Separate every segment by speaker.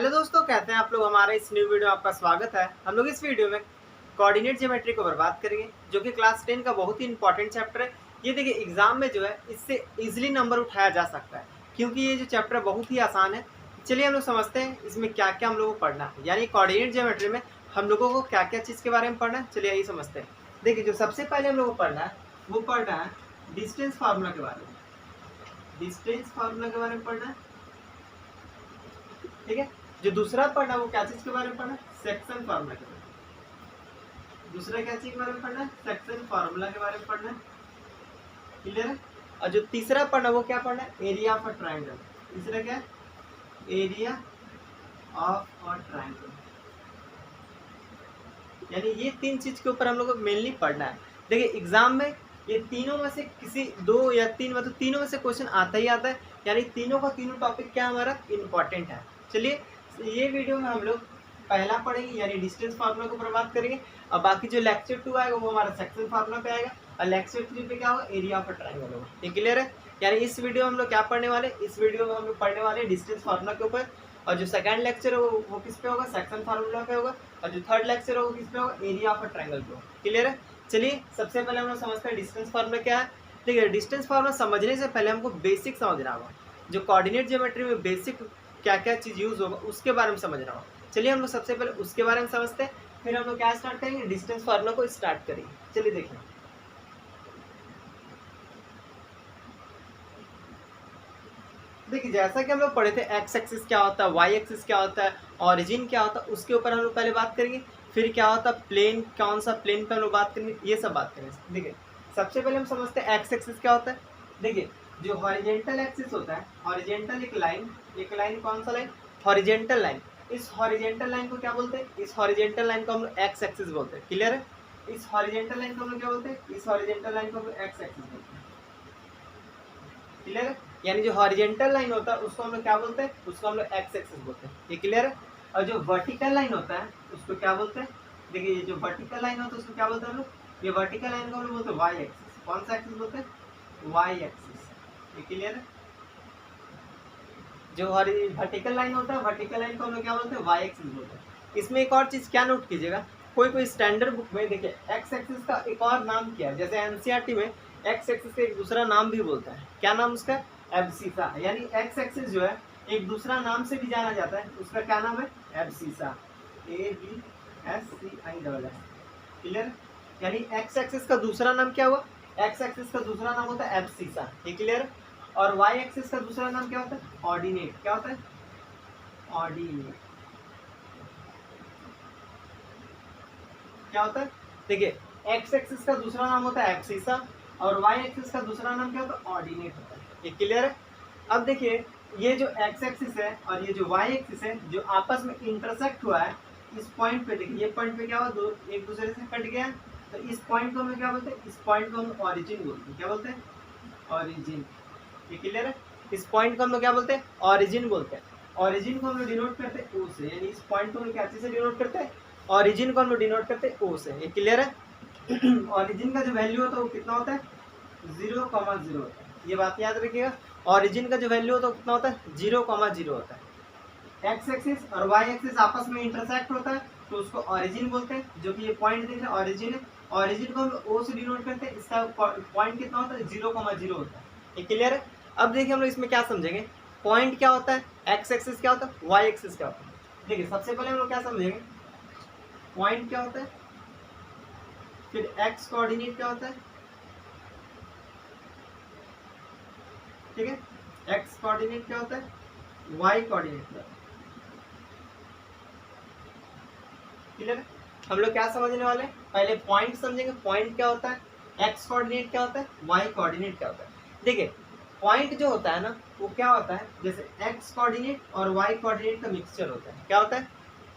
Speaker 1: Hello दोस्तों, कहते हैं आप लोग हमारे इस न्यू वीडियो में आपका स्वागत है। हम लोग इस वीडियो में कोऑर्डिनेट ज्योमेट्री को बर्बाद करेंगे, जो कि क्लास 10 का बहुत ही इंपॉर्टेंट चैप्टर है। ये देखिए एग्जाम में जो है इससे इजीली नंबर उठाया जा सकता है, क्योंकि ये जो चैप्टर बहुत ही आसान है। चलिए हम लोग समझते हैं इसमें क्या क्या हम लोगों को पढ़ना है, यानी कोऑर्डिनेट ज्योमेट्री में हम लोगों को क्या क्या चीज़ के बारे में पढ़ना है। चलिए यही समझते हैं। देखिए जो सबसे पहले हम लोग को पढ़ना है वो पढ़ना है डिस्टेंस फार्मूला के बारे में। डिस्टेंस फार्मूला के बारे में पढ़ना है, ठीक है। जो दूसरा पढ़ना वो क्या चीज के बारे में पढ़ना है, सेक्शन फार्मूला के बारे में। दूसरा क्या चीज के बारे में पढ़ना है, सेक्शन फार्मूला के बारे में पढ़ना है, क्लियर है। और जो तीसरा पढ़ना वो क्या पढ़ना है, एरिया ऑफ अ ट्रायंगल। तीसरा क्या है, एरिया ऑफ अ ट्रायंगल। यानी ये तीन चीज के ऊपर हम लोग को मेनली पढ़ना है। देखिए एग्जाम में ये तीनों में से किसी दो या तीन मतलब तीनों में से क्वेश्चन आता ही आता है, यानी तीनों का तीनों टॉपिक क्या हमारा इंपॉर्टेंट है। चलिए ये वीडियो में हम लोग पहला पढ़ेंगे यानी डिस्टेंस फार्मूला को बर्बाद करेंगे, और बाकी जो लेक्चर 2 आएगा वो हमारा सेक्शन फार्मूला पे आएगा, और लेक्चर 3 पे क्या होगा, एरिया ऑफ अ ट्रायंगल होगा। ये क्लियर है। यानी इस वीडियो में हम लोग क्या पढ़ने वाले, इस वीडियो में हम लोग पढ़ने वाले डिस्टेंस फार्मूला के ऊपर, और जो सेकंड लेक्चर है वो किस पे होगा, सेक्शन फार्मूला पे होगा, और जो थर्ड लेक्चर होगा किस पे होगा, एरिया ऑफ अ ट्रायंगल पे होगा। क्लियर है। चलिए सबसे पहले हम लोग समझते हैं डिस्टेंस फार्मूला क्या है। देखिए डिस्टेंस फार्मूला समझने से पहले हमको बेसिक समझना होगा, जो कोऑर्डिनेट ज्योमेट्री में बेसिक क्या क्या चीज़ यूज होगा उसके बारे में समझना होगा। चलिए हम लोग सबसे पहले उसके बारे में समझते हैं, फिर हम लोग क्या स्टार्ट करेंगे, डिस्टेंस फार्मूला को स्टार्ट करेंगे। चलिए देखिए देखिए जैसा कि हम लोग पढ़े थे एक्स एक्सिस क्या होता है, वाई एक्सिस क्या होता है, ऑरिजिन क्या होता है, उसके ऊपर हम लोग पहले बात करेंगे। फिर क्या होता है प्लेन, कौन सा प्लेन पे हम लोग बात करेंगे, ये सब बात करेंगे। देखिए सबसे पहले हम समझते हैं एक्स एक्सिस क्या होता है। देखिए जो हॉरिजेंटल एक्सिस होता है, हॉरिजेंटल एक लाइन कौन सा लाइन, हॉरिजेंटल लाइन। इस हॉरिजेंटल लाइन को क्या बोलते हैं, इस हॉरिजेंटल लाइन को हम लोग एक्स एक्सिस बोलते हैं। क्लियर है। इस हॉरिजेंटल लाइन को हम लोग क्या बोलते हैं, इस हॉरिजेंटल लाइन को हम लोग एक्स एक्सिस बोलते हैं। क्लियर है। यानी जो हॉरिजेंटल लाइन होता है उसको हम लोग क्या बोलते हैं, उसको हम लोग एक्स एक्सिस बोलते हैं। ये क्लियर है। और जो वर्टिकल लाइन होता है उसको क्या बोलते हैं, देखिए ये जो वर्टिकल लाइन होता है उसको क्या बोलते हैं हम लोग, ये वर्टिकल लाइन को हम लोग बोलते हैं वाई एक्सिस। कौन सा एक्सिस बोलते हैं, वाई एक्सिस। ये क्लियर है। जो वर्टिकल लाइन होता है, वर्टिकल लाइन को हम लोग क्या बोलते हैं, वाई एक्सिस बोलते हैं। इसमें एक और चीज क्या नोट कीजिएगा, कोई कोई स्टैंडर्ड बुक में देखिए एक्स एक्सिस का एक और नाम क्या है, जैसे एनसीईआरटी में एक्स एक्सिस का एक दूसरा नाम भी बोलता है। क्या नाम उसका, एब्सिसा। यानी एक्स एक्सिस जो है एक दूसरा नाम से भी जाना जाता है, उसका क्या नाम है, एब्सिसा। ABSCISS। क्लियर। यानी एक्स एक्सिस का दूसरा नाम क्या हुआ, एक्स एक्सिस का दूसरा नाम होता है एब्सिसा। ये क्लियर। और वाई एक्सिस का दूसरा नाम क्या होता है, ऑर्डिनेट। क्या होता है, ऑर्डिनेट। क्या होता है, देखिए एक्स एक्सिस का दूसरा नाम होता है एब्सिसा, और वाई एक्सिस का दूसरा नाम क्या होता है, ऑर्डिनेट होता है। ये क्लियर है। अब देखिए ये जो एक्स एक्सिस है और ये जो वाई एक्सिस है जो आपस में इंटरसेक्ट हुआ है इस पॉइंट पे, देखिए ये पॉइंट पे क्या हुआ, दो एक दूसरे से कट गया, तो इस पॉइंट को हम क्या बोलते हैं, इस पॉइंट को हम ऑरिजिन बोलते हैं। क्या बोलते हैं, ऑरिजिन। ये क्लियर है। इस पॉइंट को हम लोग क्या बोलते हैं, ऑरिजिन बोलते हैं। ऑरिजिन को हम लोग डिनोट करते हैं ओ से, यानी इस पॉइंट को हम लोग क्या चीज से डिनोट करते हैं, ऑरिजिन को हम लोग डिनोट करते हैं ओ से। ये क्लियर है। ऑरिजिन का जो वैल्यू होता है वो कितना होता है, 0,0 होता है। ये बात याद रखिएगा। ऑरिजिन का जो वैल्यू होता है वो कितना होता है, 0,0 होता है। एक्स एक्सिस और वाई एक्सिस आपस में इंटरसेक्ट होता है तो उसको ऑरिजिन बोलते हैं, जो कि ये पॉइंट दिख रहा है ऑरिजिन है। ऑरिजिन को हम ओ से डिनोट करते हैं, इसका पॉइंट कितना होता है, 0,0 होता है। ये क्लियर है। अब देखिए हम लोग इसमें क्या समझेंगे, पॉइंट क्या होता है, एक्स एक्सिस क्या होता है, वाई एक्सिस क्या होता है। देखिए सबसे पहले हम लोग क्या समझेंगे, पॉइंट क्या होता है, फिर एक्स कोऑर्डिनेट क्या होता है, ठीक है। एक्स कोऑर्डिनेट क्या होता है, वाई कोऑर्डिनेट क्या होता है। क्लियर है। हम लोग क्या समझने वाले हैं, पहले पॉइंट समझेंगे, पॉइंट क्या होता है, एक्स कोऑर्डिनेट क्या होता है, वाई कोऑर्डिनेट क्या होता है। देखिए पॉइंट जो होता है ना वो क्या होता है, जैसे एक्स कोऑर्डिनेट और वाई कोऑर्डिनेट का मिक्सचर होता है। क्या होता है,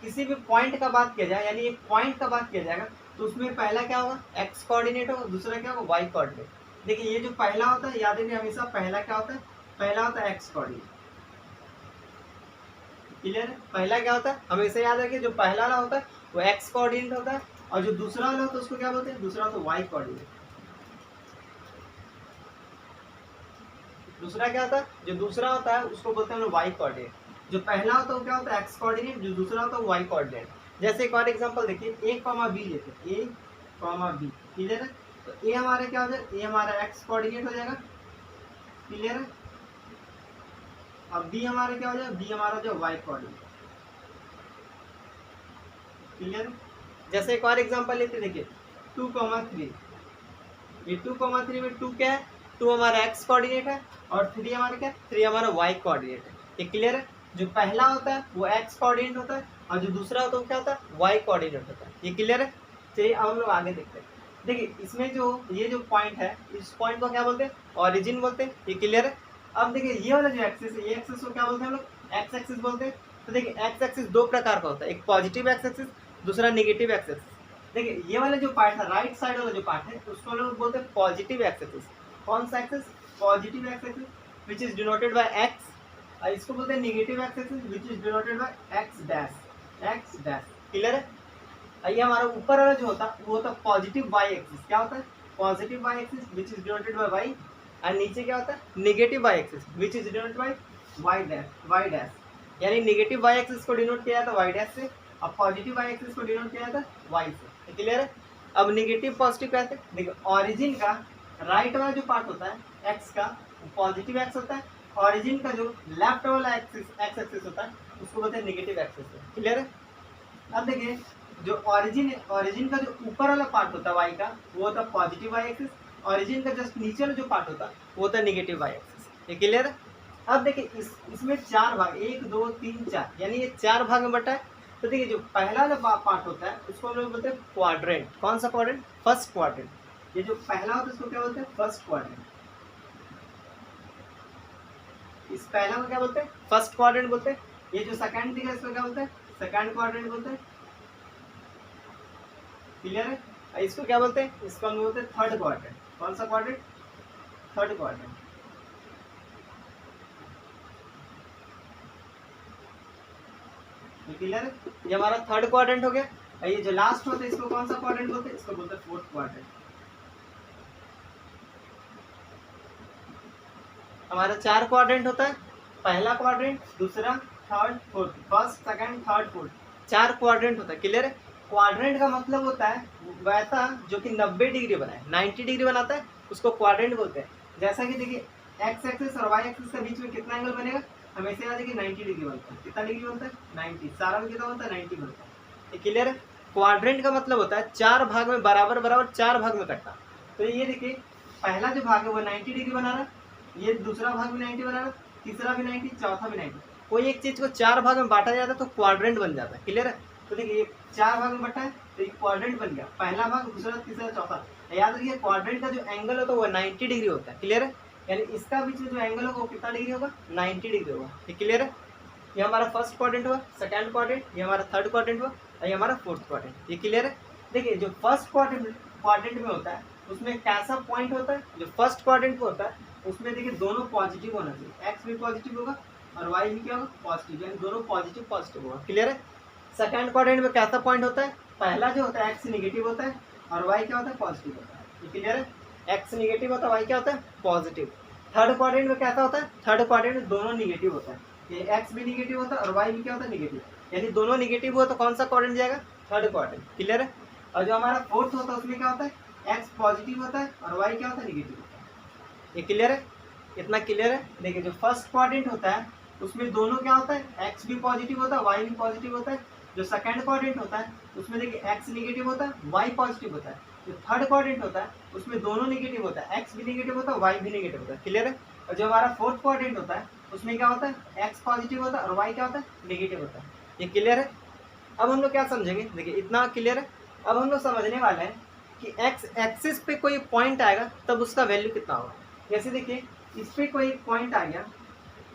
Speaker 1: किसी भी पॉइंट का बात किया जाए, यानी एक पॉइंट का बात किया जाएगा तो उसमें पहला क्या होगा, एक्स कोऑर्डिनेट होगा, दूसरा क्या होगा, वाई कोऑर्डिनेट। देखिए ये जो पहला होता है याद रखिए हमेशा, पहला क्या होता है, पहला होता है एक्स कोऑर्डिनेट। क्लियर है। पहला क्या होता है, हमेशा याद रखिए, जो पहला वाला होता है वो एक्स कोऑर्डिनेट होता है, और जो दूसरा वाला होता है उसको क्या बोलते हैं, दूसरा तो वाई कोऑर्डिनेट। दूसरा क्या होता है, जो दूसरा होता है उसको बोलते हैं हम लोग वाई कोऑर्डिनेट। जो पहला होता है वो क्या होता है एक्स कोऑर्डिनेट, जो दूसरा होता है वाई कोऑर्डिनेट। जैसे एक और एग्जांपल देखिए, ए कॉमा बी लेते हैं, ए कॉमा बी, क्लियर है। तो ए हमारा क्या हो जाएगा, ए हमारा एक्स कोऑर्डिनेट हो जाएगा, क्लियर है। अब बी हमारा क्या हो जाएगा, बी हमारा जो वाई कोऑर्डिनेट, क्लियर है। जैसे एक और एग्जांपल लेते देखिए 2,3, ये 2,3 में 2 क्या है, 2 हमारा एक्स कोऑर्डिनेट है और 3 हमारा क्या है, 3 हमारा वाई कोऑर्डिनेट है। ये क्लियर है। जो पहला होता है वो एक्स कोऑर्डिनेट होता है और जो दूसरा होता है वो क्या होता है, वाई कोऑर्डिनेट होता है। ये क्लियर है। चलिए अब हम लोग आगे देखते हैं। देखिए इसमें जो ये जो पॉइंट है, इस पॉइंट को क्या बोलते हैं, ऑरिजिन बोलते हैं। ये क्लियर है। अब देखिए ये वाला जो एक्सिस है, ये एक्सिस को क्या बोलते हैं हम लोग, एक्स एक्सिस बोलते हैं। तो देखिए एक्स एक्सिस दो प्रकार का होता है, एक पॉजिटिव एक्स एक्सिस, दूसरा नेगेटिव एक्स एक्सिस। देखिए ये वाला जो पार्ट है, राइट साइड वाला जो पार्ट है, उसको लोग बोलते हैं पॉजिटिव एक्स एक्सिस। कौन सा axis, positive x axis, which is denoted bye x. और इसको बोलते हैं negative x axis, which is denoted bye x dash, x dash. Clear है। ये हमारा ऊपर वाला जो होता है वो होता है पॉजिटिव वाई एक्सिस। क्या होता है, positive Y axis which is denoted by Y. और नीचे क्या होता है, negative Y axis which is denoted by Y dash, Y dash. यानी नेगेटिव वाई एक्सिस को डिनोट किया जाता है वाई डैश से, और पॉजिटिव वाई एक्सिस को डिनोट किया जाता है वाई से। क्लियर है। अब नेगेटिव पॉजिटिव कहते हैं, देखो ऑरिजिन का राइट वाला जो पार्ट होता है एक्स का, पॉजिटिव एक्स होता है। ऑरिजिन का जो लेफ्ट वाला एक्सिस, एक्स एक्सिस होता है, उसको बोलते हैं नेगेटिव एक्सिस। क्लियर है। अब देखिए जो ऑरिजिन है, ऑरिजिन का जो ऊपर वाला पार्ट होता है वाई का, वो होता है पॉजिटिव वाई एक्सिस। ऑरिजिन का जस्ट नीचे वाला जो पार्ट होता है वो होता है नेगेटिव वाई एक्सिस। ये क्लियर है। अब देखिए इसमें चार भाग, 1 2 3 4, यानी ये 4 भाग में बटा है। तो देखिए जो पहला वाला पार्ट होता है उसको हम लोग बोलते हैं क्वाड्रेंट। कौन सा क्वाड्रेंट, फर्स्ट क्वाड्रेंट। ये जो पहला होता है उसको क्या बोलते हैं, फर्स्ट क्वाड्रेंट। इस पहला को क्या बोलते हैं, फर्स्ट क्वाड्रेंट बोलते हैं। ये जो सेकंड दिखा है इसको क्या बोलते हैं, सेकंड क्वाड्रेंट बोलते हैं। क्लियर है। इसको क्या बोलते हैं, इसको हम बोलते हैं थर्ड क्वाड्रेंट। कौन सा क्वाड्रेंट, थर्ड क्वाड्रेंट। क्लियर है। ये हमारा थर्ड क्वाड्रेंट हो गया। और ये जो लास्ट होता है इसको कौन सा क्वाड्रेंट बोलते हैं, इसको बोलते हैं फोर्थ क्वाड्रेंट। हमारा 4 क्वाड्रेंट होता है, पहला क्वाड्रेंट, दूसरा, third, fourth, first second third fourth, 4 quadrant होता है। क्लियर है। क्वाड्रेंट का मतलब होता है वैसा जो कि 90 डिग्री बनाए, 90 डिग्री बनाता है, उसको क्वाड्रेंट बोलते हैं। जैसा कि देखिए एक्स एक्सिस और वाई एक्सिस के बीच में कितना एंगल बनेगा, हमेशा याद है कि 90 डिग्री बनता है। कितना डिग्री बनता है, 90। सारा में कितना बनता है, 90 बनता है। क्लियर है। क्वाड्रेंट का मतलब होता है 4 भाग में बराबर बराबर 4 भाग में कटना। तो ये देखिए पहला जो भाग है वो 90 डिग्री बना रहा है, ये दूसरा भाग भी 90 बना रहा है, तीसरा भी 90, चौथा भी 90। कोई एक चीज को 4 भाग में बांटा जाता है तो क्वाड्रेंट बन जाता है। क्लियर है। तो देखिए 4 भाग में बटा है तो एक क्वाड्रेंट बन गया, पहला भाग, दूसरा, तीसरा, चौथा। याद रखिए क्वाड्रेंट का जो एंगल होता है वो 90 डिग्री होता है। क्लियर है। यानी इसका बीच में जो एंगल होगा वो कितना डिग्री होगा, 90 डिग्री होगा। ठीक क्लियर है। ये हमारा फर्स्ट क्वाड्रेंट हुआ, सेकंड क्वाड्रेंट, ये हमारा थर्ड क्वाड्रेंट हुआ और ये हमारा फोर्थ क्वाड्रेंट। ये क्लियर है। देखिए जो फर्स्ट क्वाड्रेंट में होता है उसमें कैसा पॉइंट होता है, जो फर्स्ट क्वाड्रेंट में होता है उसमें देखिए दोनों पॉजिटिव होना चाहिए, एक्स भी पॉजिटिव होगा और वाई भी क्या होगा, पॉजिटिव, यानी दोनों पॉजिटिव पॉजिटिव होगा। क्लियर है। सेकंड क्वाड्रेंट में कैसा पॉइंट होता है, पहला जो होता है एक्स नेगेटिव होता है और वाई क्या होता है, पॉजिटिव होता है। ये क्लियर है। एक्स नेगेटिव होता है, वाई क्या होता है, पॉजिटिव। थर्ड क्वाड्रेंट में कैसा होता है, थर्ड क्वाड्रेंट में दोनों निगेटिव होता है, ये एक्स भी निगेटिव होता है और वाई भी क्या होता है, निगेटिव। यानी दोनों निगेटिव हुआ तो कौन सा क्वाड्रेंट जाएगा, थर्ड क्वाड्रेंट। क्लियर है। और जो हमारा फोर्थ होता है उसमें क्या होता है, एक्स पॉजिटिव होता है और वाई क्या होता है, निगेटिव होता है। ये क्लियर है। इतना क्लियर है। देखिए जो फर्स्ट क्वाड्रेंट होता है उसमें दोनों क्या होता है, एक्स भी पॉजिटिव होता है, वाई भी पॉजिटिव होता है। जो सेकंड क्वाड्रेंट होता है उसमें देखिए एक्स निगेटिव होता है, वाई पॉजिटिव होता है। जो थर्ड क्वाड्रेंट होता है उसमें दोनों निगेटिव होता है, एक्स भी निगेटिव होता है, वाई भी निगेटिव होता है। क्लियर है। और जो हमारा फोर्थ क्वाड्रेंट होता है उसमें क्या होता है, एक्स पॉजिटिव होता है और वाई क्या होता है, निगेटिव होता है। ये क्लियर है। अब हम लोग क्या समझेंगे, देखिए इतना क्लियर है। अब हम लोग समझने वाले हैं कि एक्स एक्सिस पे कोई पॉइंट आएगा तब उसका वैल्यू कितना होगा। जैसे देखिए इस पे कोई पॉइंट आ गया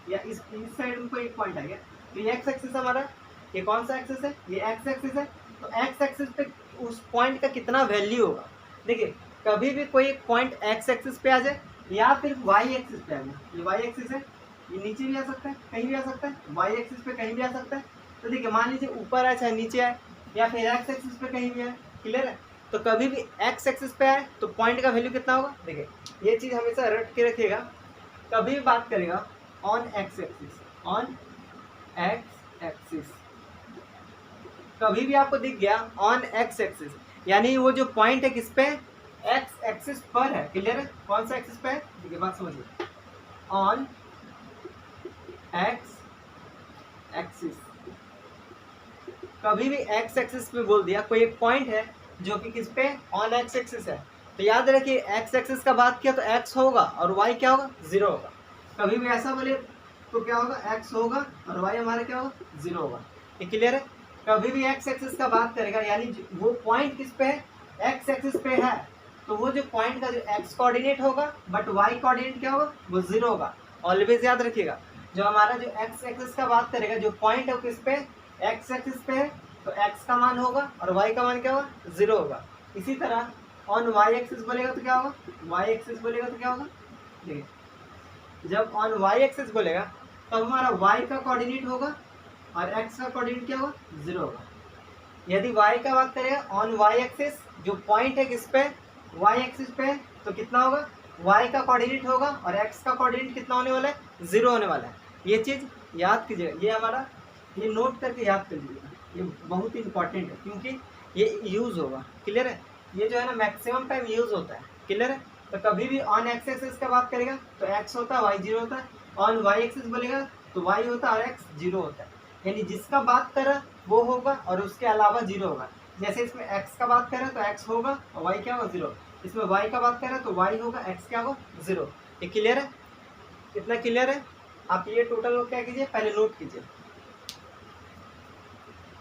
Speaker 1: या इस साइड में कोई पॉइंट आ गया, तो ये एक्स एक्सिस हमारा, ये कौन सा एक्सिस है, ये एक्स एक्सिस है। तो एक्स एक्सिस पे उस पॉइंट का कितना वैल्यू होगा। देखिए कभी भी कोई पॉइंट एक्स एक्सिस पे आ जाए या फिर वाई एक्सिस पे आ जाए, ये वाई एक्सिस है, ये नीचे भी आ सकता है, कहीं भी आ सकता है, वाई एक्सिस पे कहीं भी आ सकता है। तो देखिए मान लीजिए ऊपर आए चाहे नीचे आए या फिर एक्स एक्सिस पे कहीं भी आए। क्लियर है। तो कभी भी एक्स एक्सिस पे आए तो पॉइंट का वैल्यू कितना होगा। देखिए ये चीज़ हमेशा रट के रखिएगा, कभी भी बात करेगा on x axis, on x axis कभी भी आपको दिख गया ऑन एक्स एक्सिस, यानी वो जो पॉइंट है किस पे, एक्स एक्सिस पर है। क्लियर है? कौन सा एक्सिस पे है, देखिए बात समझिए, ऑन एक्स एक्सिस। कभी भी एक्स एक्सिस पे बोल दिया, कोई एक पॉइंट है जो कि किस पे, ऑन एक्स एक्सिस है, तो याद रखिए एक्स एक्सिस का बात किया तो एक्स होगा और वाई क्या होगा, जीरो होगा। कभी भी ऐसा बोले तो क्या होगा, एक्स होगा और वाई हमारा क्या होगा, जीरो होगा। ये क्लियर है? कभी भी एक्स एक्सिस का बात करेगा यानी वो पॉइंट किस पे है, एक्स एक्सिस पे है, तो वो जो पॉइंट का जो एक्स कोऑर्डिनेट होगा बट वाई कोऑर्डिनेट क्या होगा, वो जीरो होगा। ऑलवेज याद रखिएगा, जो हमारा जो एक्स एक्सिस का बात करेगा, जो पॉइंट है वो किस पे, एक्स एक्सिस पे है, तो एक्स का मान होगा और वाई का मान क्या होगा, जीरो होगा। इसी तरह ऑन वाई एक्सिस बोलेगा तो क्या होगा, वाई एक्सिस बोलेगा तो क्या होगा, देखिए जब ऑन वाई एक्सिस बोलेगा तब हमारा वाई का कोऑर्डिनेट होगा और एक्स का कोऑर्डिनेट क्या होगा, जीरो होगा। यदि वाई का बात करेगा ऑन वाई एक्सिस, जो पॉइंट है किस पे, वाई एक्सिस पे, तो कितना होगा, वाई का कोऑर्डिनेट होगा और एक्स का कोऑर्डिनेट कितना होने वाला है, जीरो होने वाला है। ये चीज़ याद कीजिएगा, ये हमारा, ये नोट करके याद कर लीजिएगा, ये बहुत ही इंपॉर्टेंट है क्योंकि ये यूज़ होगा। क्लियर है? ये जो है ना मैक्सिमम टाइम यूज़ होता है। क्लियर है? तो कभी भी ऑन एक्स एक्सिस का बात करेगा तो एक्स होता है, वाई जीरो होता है। ऑन वाई एक्सिस बोलेगा तो वाई होता है और एक्स जीरो होता है। यानी जिसका बात कर रहा वो होगा और उसके अलावा जीरो होगा। जैसे इसमें एक्स का बात कर रहा है तो एक्स होगा और वाई क्या होगा, जीरो। इसमें वाई का बात कर रहा है तो वाई होगा, एक्स क्या होगा, जीरो। ये क्लियर है? इतना क्लियर है? आप ये टोटल क्या कीजिए, पहले नोट कीजिए।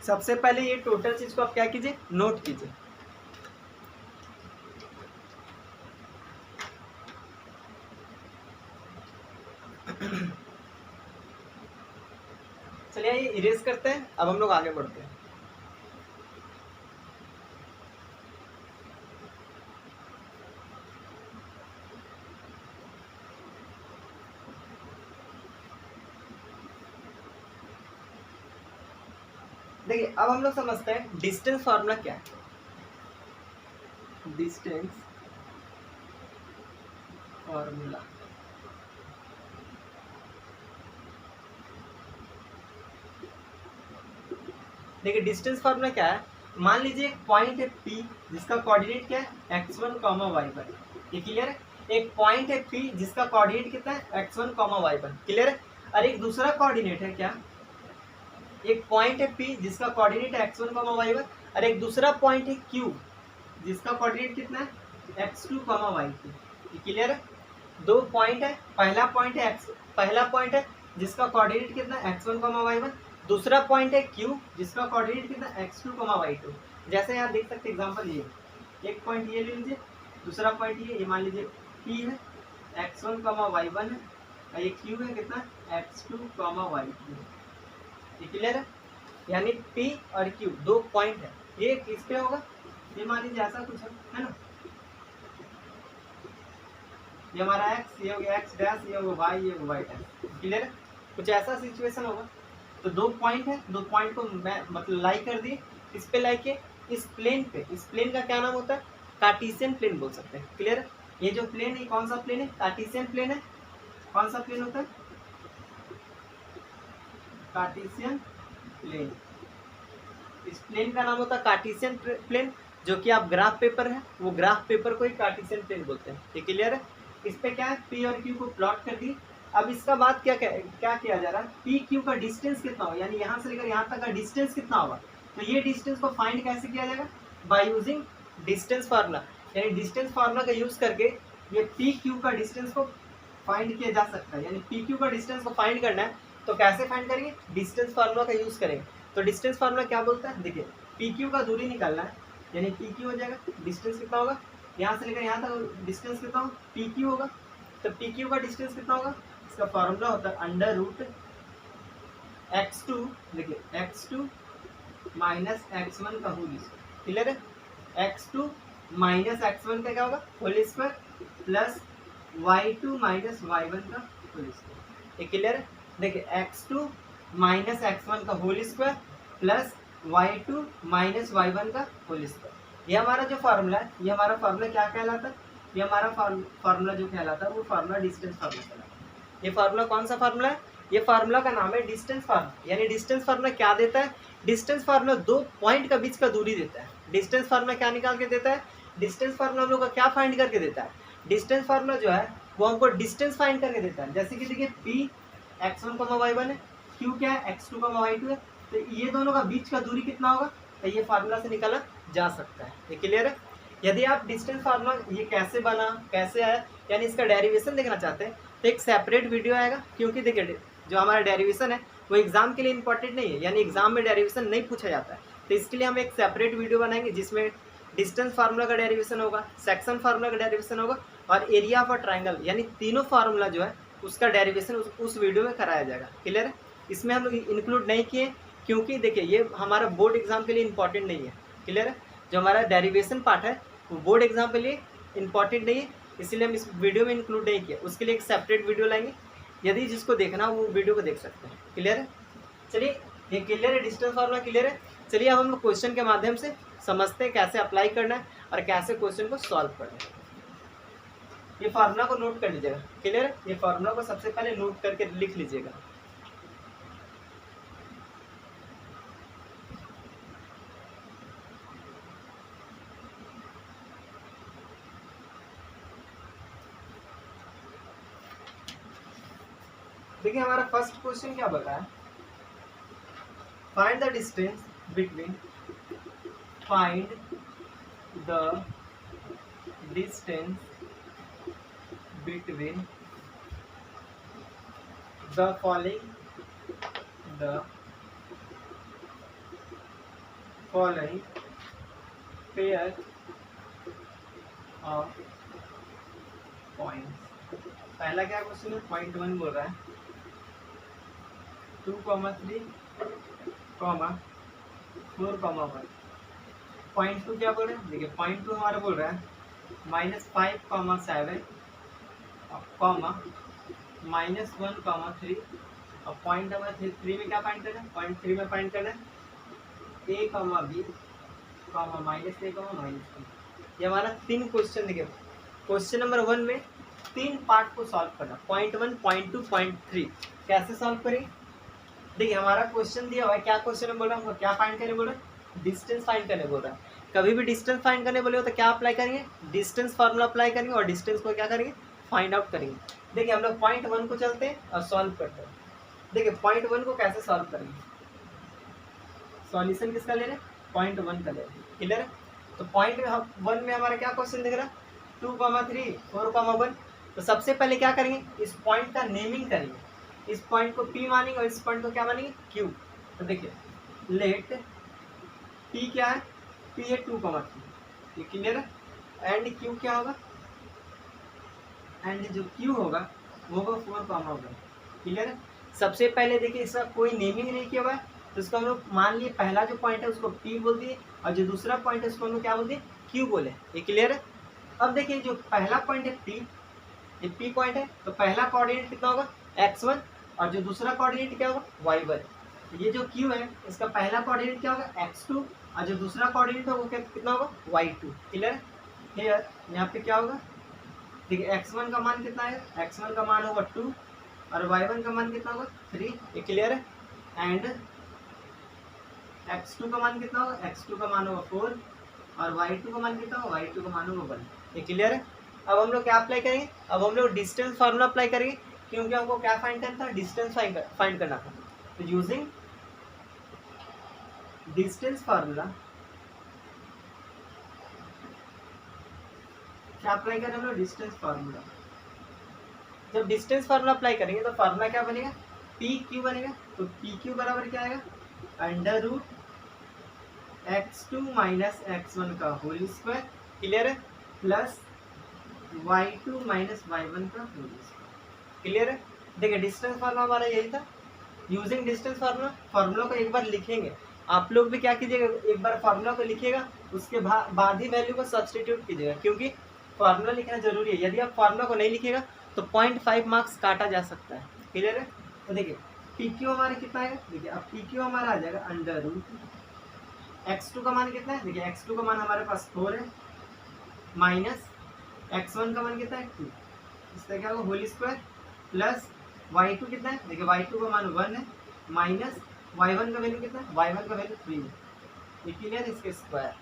Speaker 1: सबसे पहले ये टोटल चीज को आप क्या कीजिए, नोट कीजिए। चलिए ये इरेज करते हैं, अब हम लोग आगे बढ़ते हैं। देखिए अब हम लोग समझते हैं डिस्टेंस फार्मूला क्या है। डिस्टेंस फार्मूला, देखिए डिस्टेंस फार्मूला क्या है। मान लीजिए एक पॉइंट है P जिसका कोऑर्डिनेट क्या है, x1, y1। ये क्लियर है? एक पॉइंट है P जिसका कोऑर्डिनेट कितना है, x1, y1। क्लियर है? और एक दूसरा कोऑर्डिनेट है क्या, एक पॉइंट है P जिसका कोऑर्डिनेट है x1, y1 और एक दूसरा पॉइंट है Q जिसका कोऑर्डिनेट कितना है, x2, y2। ये क्लियर है? दो पॉइंट है, पहला पॉइंट है जिसका कोऑर्डिनेट कितना है, x1, y1। दूसरा पॉइंट है Q जिसका कोऑर्डिनेट कितना है, x2, y2। जैसे यहाँ देख सकते एग्जांपल, ये एक पॉइंट ये ले लीजिए, दूसरा पॉइंट ये मान लीजिए P है, x1, y1 है और ये Q है कितना, x2, y2। ये क्लियर है? यानी P और Q दो पॉइंट है, ये किस पे होगा, ये मान लीजिए ऐसा कुछ है ना, ये हमारा x, ये हो गया x डैश, ये होगा y, ये होगा y डैश। क्लियर है? कुछ ऐसा सिचुएशन होगा। तो दो पॉइंट है, दो पॉइंट को मैं मतलब लाई कर दिए, इस पे लाई के इस प्लेन पे, इस प्लेन का क्या नाम होता है, कार्टेशियन प्लेन बोल सकते हैं। क्लियर है? ये जो प्लेन है कौन सा प्लेन है, कार्टेशियन प्लेन है। कौन सा प्लेन होता है, कार्टेशियन प्लेन। इस प्लेन का नाम होता है कार्टेशियन प्लेन, जो कि आप ग्राफ पेपर है वो ग्राफ पेपर को ही कार्टेशियन प्लेन बोलते हैं। ये क्लियर है? इस पे क्या है, P और Q को प्लॉट कर दी। अब इसका बात क्या किया जा रहा है, P Q का डिस्टेंस कितना होगा, यानी यहाँ से लेकर यहाँ तक का डिस्टेंस कितना होगा। तो ये डिस्टेंस को फाइंड कैसे किया जाएगा, बाय यूजिंग डिस्टेंस फार्मूला। यानी डिस्टेंस फार्मूला का यूज करके ये P Q का डिस्टेंस को फाइंड किया जा सकता है। यानी P Q का डिस्टेंस को फाइंड करना है तो कैसे फाइंड करेंगे, डिस्टेंस फार्मूला का यूज करेंगे। तो डिस्टेंस फार्मूला क्या बोलता है, देखिए P Q का दूरी निकालना है, यानी P Q हो जाएगा, डिस्टेंस कितना होगा, यहाँ से लेकर यहाँ तक डिस्टेंस कितना होगा, P Q होगा। तो P Q का डिस्टेंस कितना होगा, इसका फार्मूला होता है अंडर रूट x2, देखिए x2 माइनस x1 का होल स्क्वायर। क्लियर है? x2 माइनस x1 का क्या होगा, whole square plus y2 minus y1 का होल स्क्वायर। ये क्लियर है? देखिए x2 माइनस x1 का whole square plus y2 minus y1 का होल स्क्वायर। ये हमारा जो फार्मूला है, ये हमारा फार्मूला क्या कहलाता है, ये हमारा फार्मूला जो कहलाता है वो फार्मूला डिस्टेंस फार्मूला कहलाता है। ये फार्मूला कौन सा फार्मूला है, ये फार्मूला का नाम है डिस्टेंस फार्मूला। यानी डिस्टेंस फार्मूला क्या देता है? डिस्टेंस फार्मूला दो पॉइंट का बीच का दूरी देता है। डिस्टेंस फार्मूला क्या निकाल के देता है? डिस्टेंस फार्मूला हम लोग का क्या फाइंड करके देता है? डिस्टेंस फार्मूला जो है वो हमको डिस्टेंस फाइंड करके देता है। जैसे कि देखिए P x1, y1 है, Q क्या है? x2, y2 है। तो ये दोनों का बीच का दूरी कितना होगा? तो ये फार्मूला से निकाला जा सकता है। ये क्लियर है? यदि आप डिस्टेंस फार्मूला ये कैसे बना, कैसे आया, यानी इसका डेरिवेशन देखना चाहते हैं तो एक सेपरेट वीडियो आएगा। क्योंकि देखिए जो हमारा डेरिवेशन है वो एग्जाम के लिए इंपॉर्टेंट नहीं है, यानी एग्जाम में डेरिवेशन नहीं पूछा जाता है। तो इसके लिए हम एक सेपरेट वीडियो बनाएंगे जिसमें डिस्टेंस फार्मूला का डेरिवेशन होगा, सेक्शन फार्मूला का डेरिवेशन होगा और एरिया ऑफ अ ट्राइंगल, यानी तीनों फार्मूला जो है उसका डेरिवेशन उस वीडियो में कराया जाएगा। क्लियर है? इसमें हम लोग इंक्लूड नहीं किए क्योंकि देखिए ये हमारा बोर्ड एग्जाम के लिए इंपॉर्टेंट नहीं है। क्लियर है? जो हमारा डेरिवेशन पार्ट है वो बोर्ड एग्जाम के लिए इंपॉर्टेंट नहीं है, इसलिए हम इस वीडियो में इंक्लूड नहीं किया। उसके लिए एक सेपरेट वीडियो लाएंगे, यदि जिसको देखना हो वो वीडियो को देख सकते हैं। क्लियर है? चलिए ये क्लियर है, डिस्टेंस फार्मूला क्लियर है। चलिए अब हम लोग क्वेश्चन के माध्यम से समझते हैं कैसे अप्लाई करना है और कैसे क्वेश्चन को सॉल्व करना है। ये फार्मूला को नोट कर लीजिएगा। क्लियर है? ये फार्मूला को सबसे पहले नोट करके लिख लीजिएगा। देखिए हमारा फर्स्ट क्वेश्चन क्या बता है? Find the distance between, find the distance between the following pair of points. पहला क्या क्वेश्चन है? पॉइंट 1 बोल रहा है 2, 3, 4, 1। पॉइंट 2 क्या बोल रहे हैं? देखिए पॉइंट 2 हमारा बोल रहा है -5, 7, -1, 3। और पॉइंट नंबर 3 में क्या फाइंड करना है? पॉइंट 3 में फाइंड करना है a, b, -a, -b। ये हमारा 3 क्वेश्चन। देखिए क्वेश्चन नंबर 1 में 3 पार्ट को सॉल्व करना, पॉइंट 1, पॉइंट 2, पॉइंट 3। कैसे सॉल्व करें? देखिए हमारा क्वेश्चन दिया हुआ है, क्या क्वेश्चन बोल रहा है? हमको क्या फाइंड करने बोल रहा है? डिस्टेंस फाइंड करने बोल रहा है। कभी भी डिस्टेंस फाइंड करने बोले हो तो क्या अप्लाई करेंगे? डिस्टेंस फार्मूला अप्लाई करेंगे और डिस्टेंस को क्या करेंगे? फाइंड आउट करेंगे। देखिए हम लोग पॉइंट 1 को चलते हैं और सॉल्व करते हैं। देखिए पॉइंट 1 को कैसे सॉल्व करेंगे? सॉल्यूशन किसका ले रहे हैं? पॉइंट 1 का ले रहे हैं। क्लियर है? तो पॉइंट 1 में हमारा क्या क्वेश्चन दिख रहा है? 2, 3, 4, 1। तो सबसे पहले क्या करेंगे? इस पॉइंट का नेमिंग करेंगे। इस पॉइंट को P मानेंगे और इस पॉइंट को क्या मानेंगे? Q। तो देखिए लेट P क्या है? P है 2, 3। ये क्लियर है? एंड Q क्या होगा? एंड जो Q होगा वो होगा 4, 1। क्लियर है? सबसे पहले देखिए इसका कोई नेमिंग नहीं किया हुआ है, तो इसको हम लोग मान लिए पहला जो पॉइंट है उसको P बोल दिए और जो दूसरा पॉइंट है उसको हम लोग क्या बोल दिए? Q बोले। ये क्लियर है? अब देखिए जो पहला पॉइंट है P, ये P पॉइंट है, तो पहला कोऑर्डिनेट कितना होगा? x1 और जो दूसरा कोऑर्डिनेट क्या होगा? y1। ये जो Q है इसका पहला कोऑर्डिनेट क्या होगा? x2 और जो दूसरा कोऑर्डिनेट है वो कितना होगा? y2। क्लियर है? हियर यहाँ पे क्या होगा? देखिए x1 का मान कितना है? x1 का मान होगा 2 और y1 का मान कितना होगा? 3। ये क्लियर है? एंड x2 का मान कितना होगा? x2 का मान होगा 4 और y2 का मान कितना होगा? y2 का मान होगा 1। ये क्लियर है? अब हम लोग क्या अप्लाई करेंगे? अब हम लोग डिस्टेंस फार्मूला अप्लाई करेंगे, क्योंकि हमको क्या फाइंड करना था? डिस्टेंस फाइंड करना था। तो यूजिंग डिस्टेंस फार्मूला क्या अप्लाई करें हम लोग? Distance formula. जब डिस्टेंस फार्मूला अप्लाई करेंगे तो फार्मूला क्या बनेगा? पी क्यू बनेगा। तो पी क्यू बराबर क्या आएगा? √x2 - x1 का होल स्क्वायर। क्लियर है? प्लस y2 - y1 का होल स्क्वायर। क्लियर है? देखिए डिस्टेंस फार्मूला हमारा यही था। यूजिंग डिस्टेंस फार्मूला को एक बार लिखेंगे। आप लोग भी क्या कीजिएगा? एक बार फार्मूला को लिखिएगा, उसके बाद ही वैल्यू को सब्सटीट्यूट कीजिएगा, क्योंकि फार्मूला लिखना जरूरी है। यदि आप फार्मूला को नहीं लिखिएगा तो 0.5 मार्क्स काटा जा सकता है। क्लियर है? तो देखिए पी क्यू हमारा कितना है? देखिए अब पी क्यू हमारा आ जाएगा √x2 का मान कितना है? देखिए x2 का मान हमारे पास 4 है, माइनस x1 का मान कितना है? 2। इसका क्या होगा? होल स्क्वायर प्लस y2 कितना है, देखिए y2 का मान 1 है, माइनस y1 का वैल्यू कितना है, y1 का वैल्यू 3 है, ये क्लियर, इसके स्क्वायर।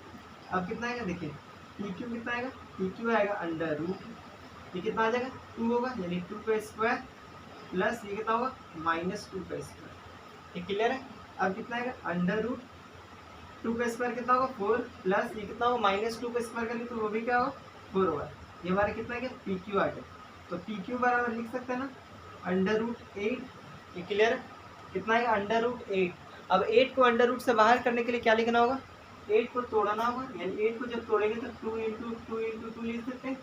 Speaker 1: अब कितना आएगा, देखिए pq कितना आएगा, pq आएगा अंडर रूट, ये कितना आ जाएगा 2 होगा, यानी 2 का स्क्वायर प्लस ये कितना होगा -2 का स्क्वायर, ये क्लियर है। अब कितना आएगा अंडर रूट 2 का स्क्वायर कितना होगा 4 प्लस ये कितना होगा -2 का स्क्वायर करेंगे तो वो भी क्या होगा 4 होगा, ये हमारा कितना है पी क्यू आ गया, तो पी क्यू बराबर लिख सकते हैं ना अंडर रूट 8, ये क्लियर है। कितना है अंडर रूट 8, अब 8 को अंडर रूट से बाहर करने के लिए क्या लिखना होगा, 8 को तोड़ना होगा, यानी 8 को जब तोड़ेंगे तो 2 इंटू 2 इंटू 2 लिख सकते हैं,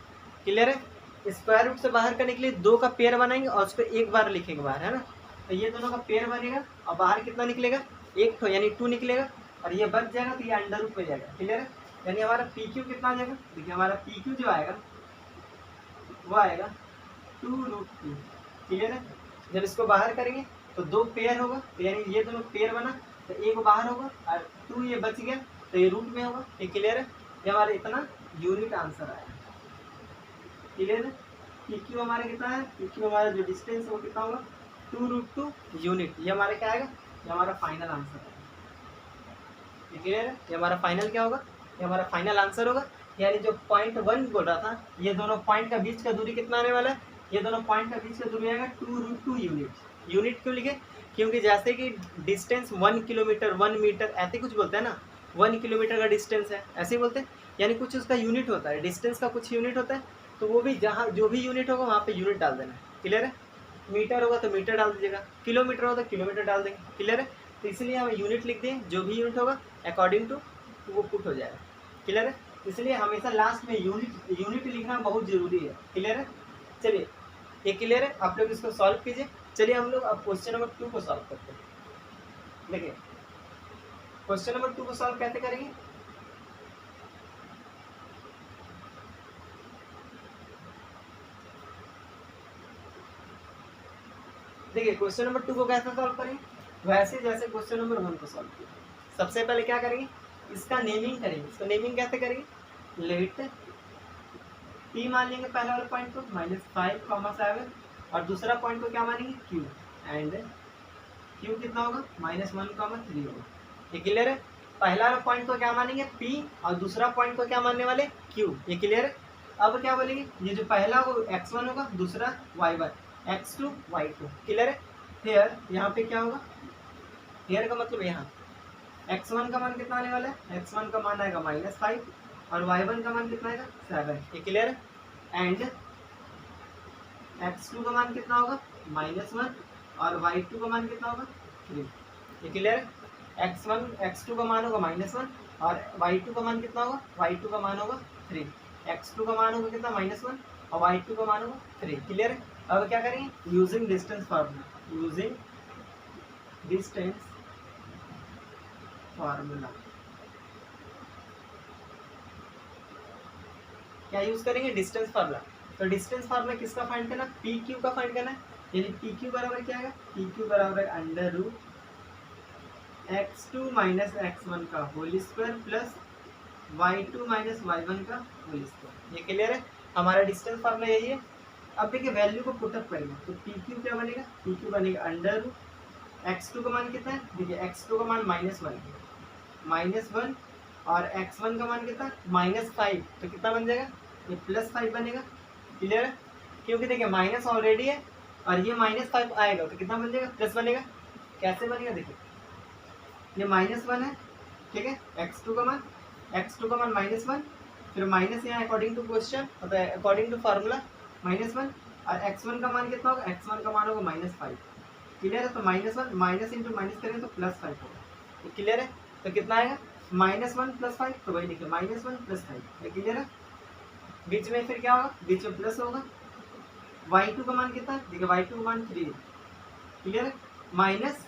Speaker 1: क्लियर है। स्क्वायर रूट से बाहर करने के लिए 2 का पेयर बनाएंगे और उस पर एक बार लिखेंगे बाहर, है ना, तो ये दोनों का पेयर बनेगा और बाहर कितना निकलेगा 1 तो यानी 2 निकलेगा और ये बच जाएगा तो ये अंडर रूट में जाएगा, क्लियर है। यानी हमारा पी क्यू कितना आ जाएगा, देखिए हमारा पी क्यू जो आएगा वो आएगा 2√2, क्लियर है। जब इसको बाहर करेंगे तो 2 पेयर होगा, तो यानी ये दोनों पेयर बना तो एक बाहर होगा और 2 ये बच गया तो ये रूट में होगा, ये क्लियर है। ये हमारा इतना यूनिट आंसर आया, क्लियर है। पी क्यू हमारा कितना है, पी क्यू हमारा जो डिस्टेंस है वो कितना होगा 2√2 यूनिट, ये हमारा क्या आएगा, ये हमारा फाइनल आंसर है, क्लियर है। ये हमारा फाइनल क्या होगा, ये हमारा फाइनल आंसर होगा। यानी जो पॉइंट 1 बोल रहा था, ये दोनों पॉइंट का बीच का दूरी कितना आने वाला है, ये दोनों पॉइंट का बीच का दूरी आएगा 2√2 यूनिट। यूनिट क्यों लिखे, क्योंकि जैसे कि डिस्टेंस 1 किलोमीटर 1 मीटर ऐसे कुछ बोलते हैं ना, 1 किलोमीटर का डिस्टेंस है ऐसे ही बोलते हैं, यानी कुछ उसका यूनिट होता है, डिस्टेंस का कुछ यूनिट होता है, तो वो भी जहाँ जो भी यूनिट होगा वहाँ पे यूनिट डाल देना है, क्लियर है। मीटर होगा तो मीटर डाल दीजिएगा, किलोमीटर होगा तो किलोमीटर डाल देंगे, क्लियर है। तो इसलिए हम यूनिट लिख दें, जो भी यूनिट होगा अकॉर्डिंग टू वो पुट हो जाएगा, क्लियर है। इसलिए हमेशा लास्ट में यूनिट लिखना बहुत जरूरी है, क्लियर है। चलिए ये क्लियर है, आप लोग इसको सॉल्व कीजिए। चलिए हम लोग अब क्वेश्चन नंबर 2 को सॉल्व करते हैं। देखिए क्वेश्चन नंबर 2 को सॉल्व कैसे करेंगे, देखिए क्वेश्चन नंबर 2 को कैसे सॉल्व करेंगे, वैसे जैसे क्वेश्चन नंबर 1 को सॉल्व किया। सबसे पहले क्या करेंगे, इसका नेमिंग करेंगे। इसका नेमिंग कैसे करेंगे, लेट टी मान लेंगे पहले वाले पॉइंट को -5, 7 और दूसरा पॉइंट को क्या मानेंगे क्यू, एंड क्यू कितना होगा -1, 3 होगा, ये क्लियर है। पहला वाला पॉइंट को क्या मानेंगे पी और दूसरा पॉइंट को क्या मानने वाले क्यू, ये क्लियर है। अब क्या बोलेंगे, ये जो पहला वो x1 होगा, दूसरा y1, x2 y2, क्लियर है। फिर यहाँ पे क्या होगा, हियर का मतलब यहाँ x1 का मान कितना आने वाला है, x1 का मान आएगा -5 और y1 का मान कितना आएगा 7, ये क्लियर है। एंड x2 का मान कितना होगा -1 और y2 का मान कितना होगा 3, ये क्लियर है। x2 का मान होगा -1 और y2 का मान कितना होगा, y2 का मान होगा 3, x2 का मान होगा कितना -1 और y2 का मान होगा 3, क्लियर है। अब क्या करेंगे, using distance formula, using distance formula क्या यूज करेंगे, डिस्टेंस फार्मूला। तो डिस्टेंस फार्मूला किसका फाइंड करना, पी क्यू का फाइंड करना है, यानी पी क्यू बराबर क्या आएगा, पी क्यू बराबर अंडर रूट x2 - x1 का whole square plus y2 - y1 का होल स्क्वायर, ये क्लियर है। हमारा डिस्टेंस फार्मूला यही है। अब देखिए वैल्यू को पुटअप करेंगे तो पी क्यू क्या बनेगा, पी क्यू बनेगा अंडर रूट x2 का मान कितना है, देखिए x2 का मान -1 और x1 का मान कितना -5, तो कितना बन जाएगा, ये +5 बनेगा, क्लियर है। क्योंकि देखिए माइनस ऑलरेडी है और ये -5 आएगा तो कितना बन जाएगा, प्लस बनेगा। कैसे बनेगा, देखिए ये -1 है, ठीक है, x2 का मान -1, फिर माइनस यहाँ अकॉर्डिंग टू क्वेश्चन मतलब अकॉर्डिंग टू फार्मूला -1 और x1 का मान कितना होगा, x1 का मान होगा -5, क्लियर है। तो -1 माइनस इंटू माइनस करें तो +5 होगा, ये क्लियर है। तो कितना आएगा -1 + 5, तो वही लिखे -1 + 5, ये क्लियर है। बीच में फिर क्या होगा, बीच में प्लस होगा। y2 का मान कितना है, देखिए y2 का मान 3 है, क्लियर है, माइनस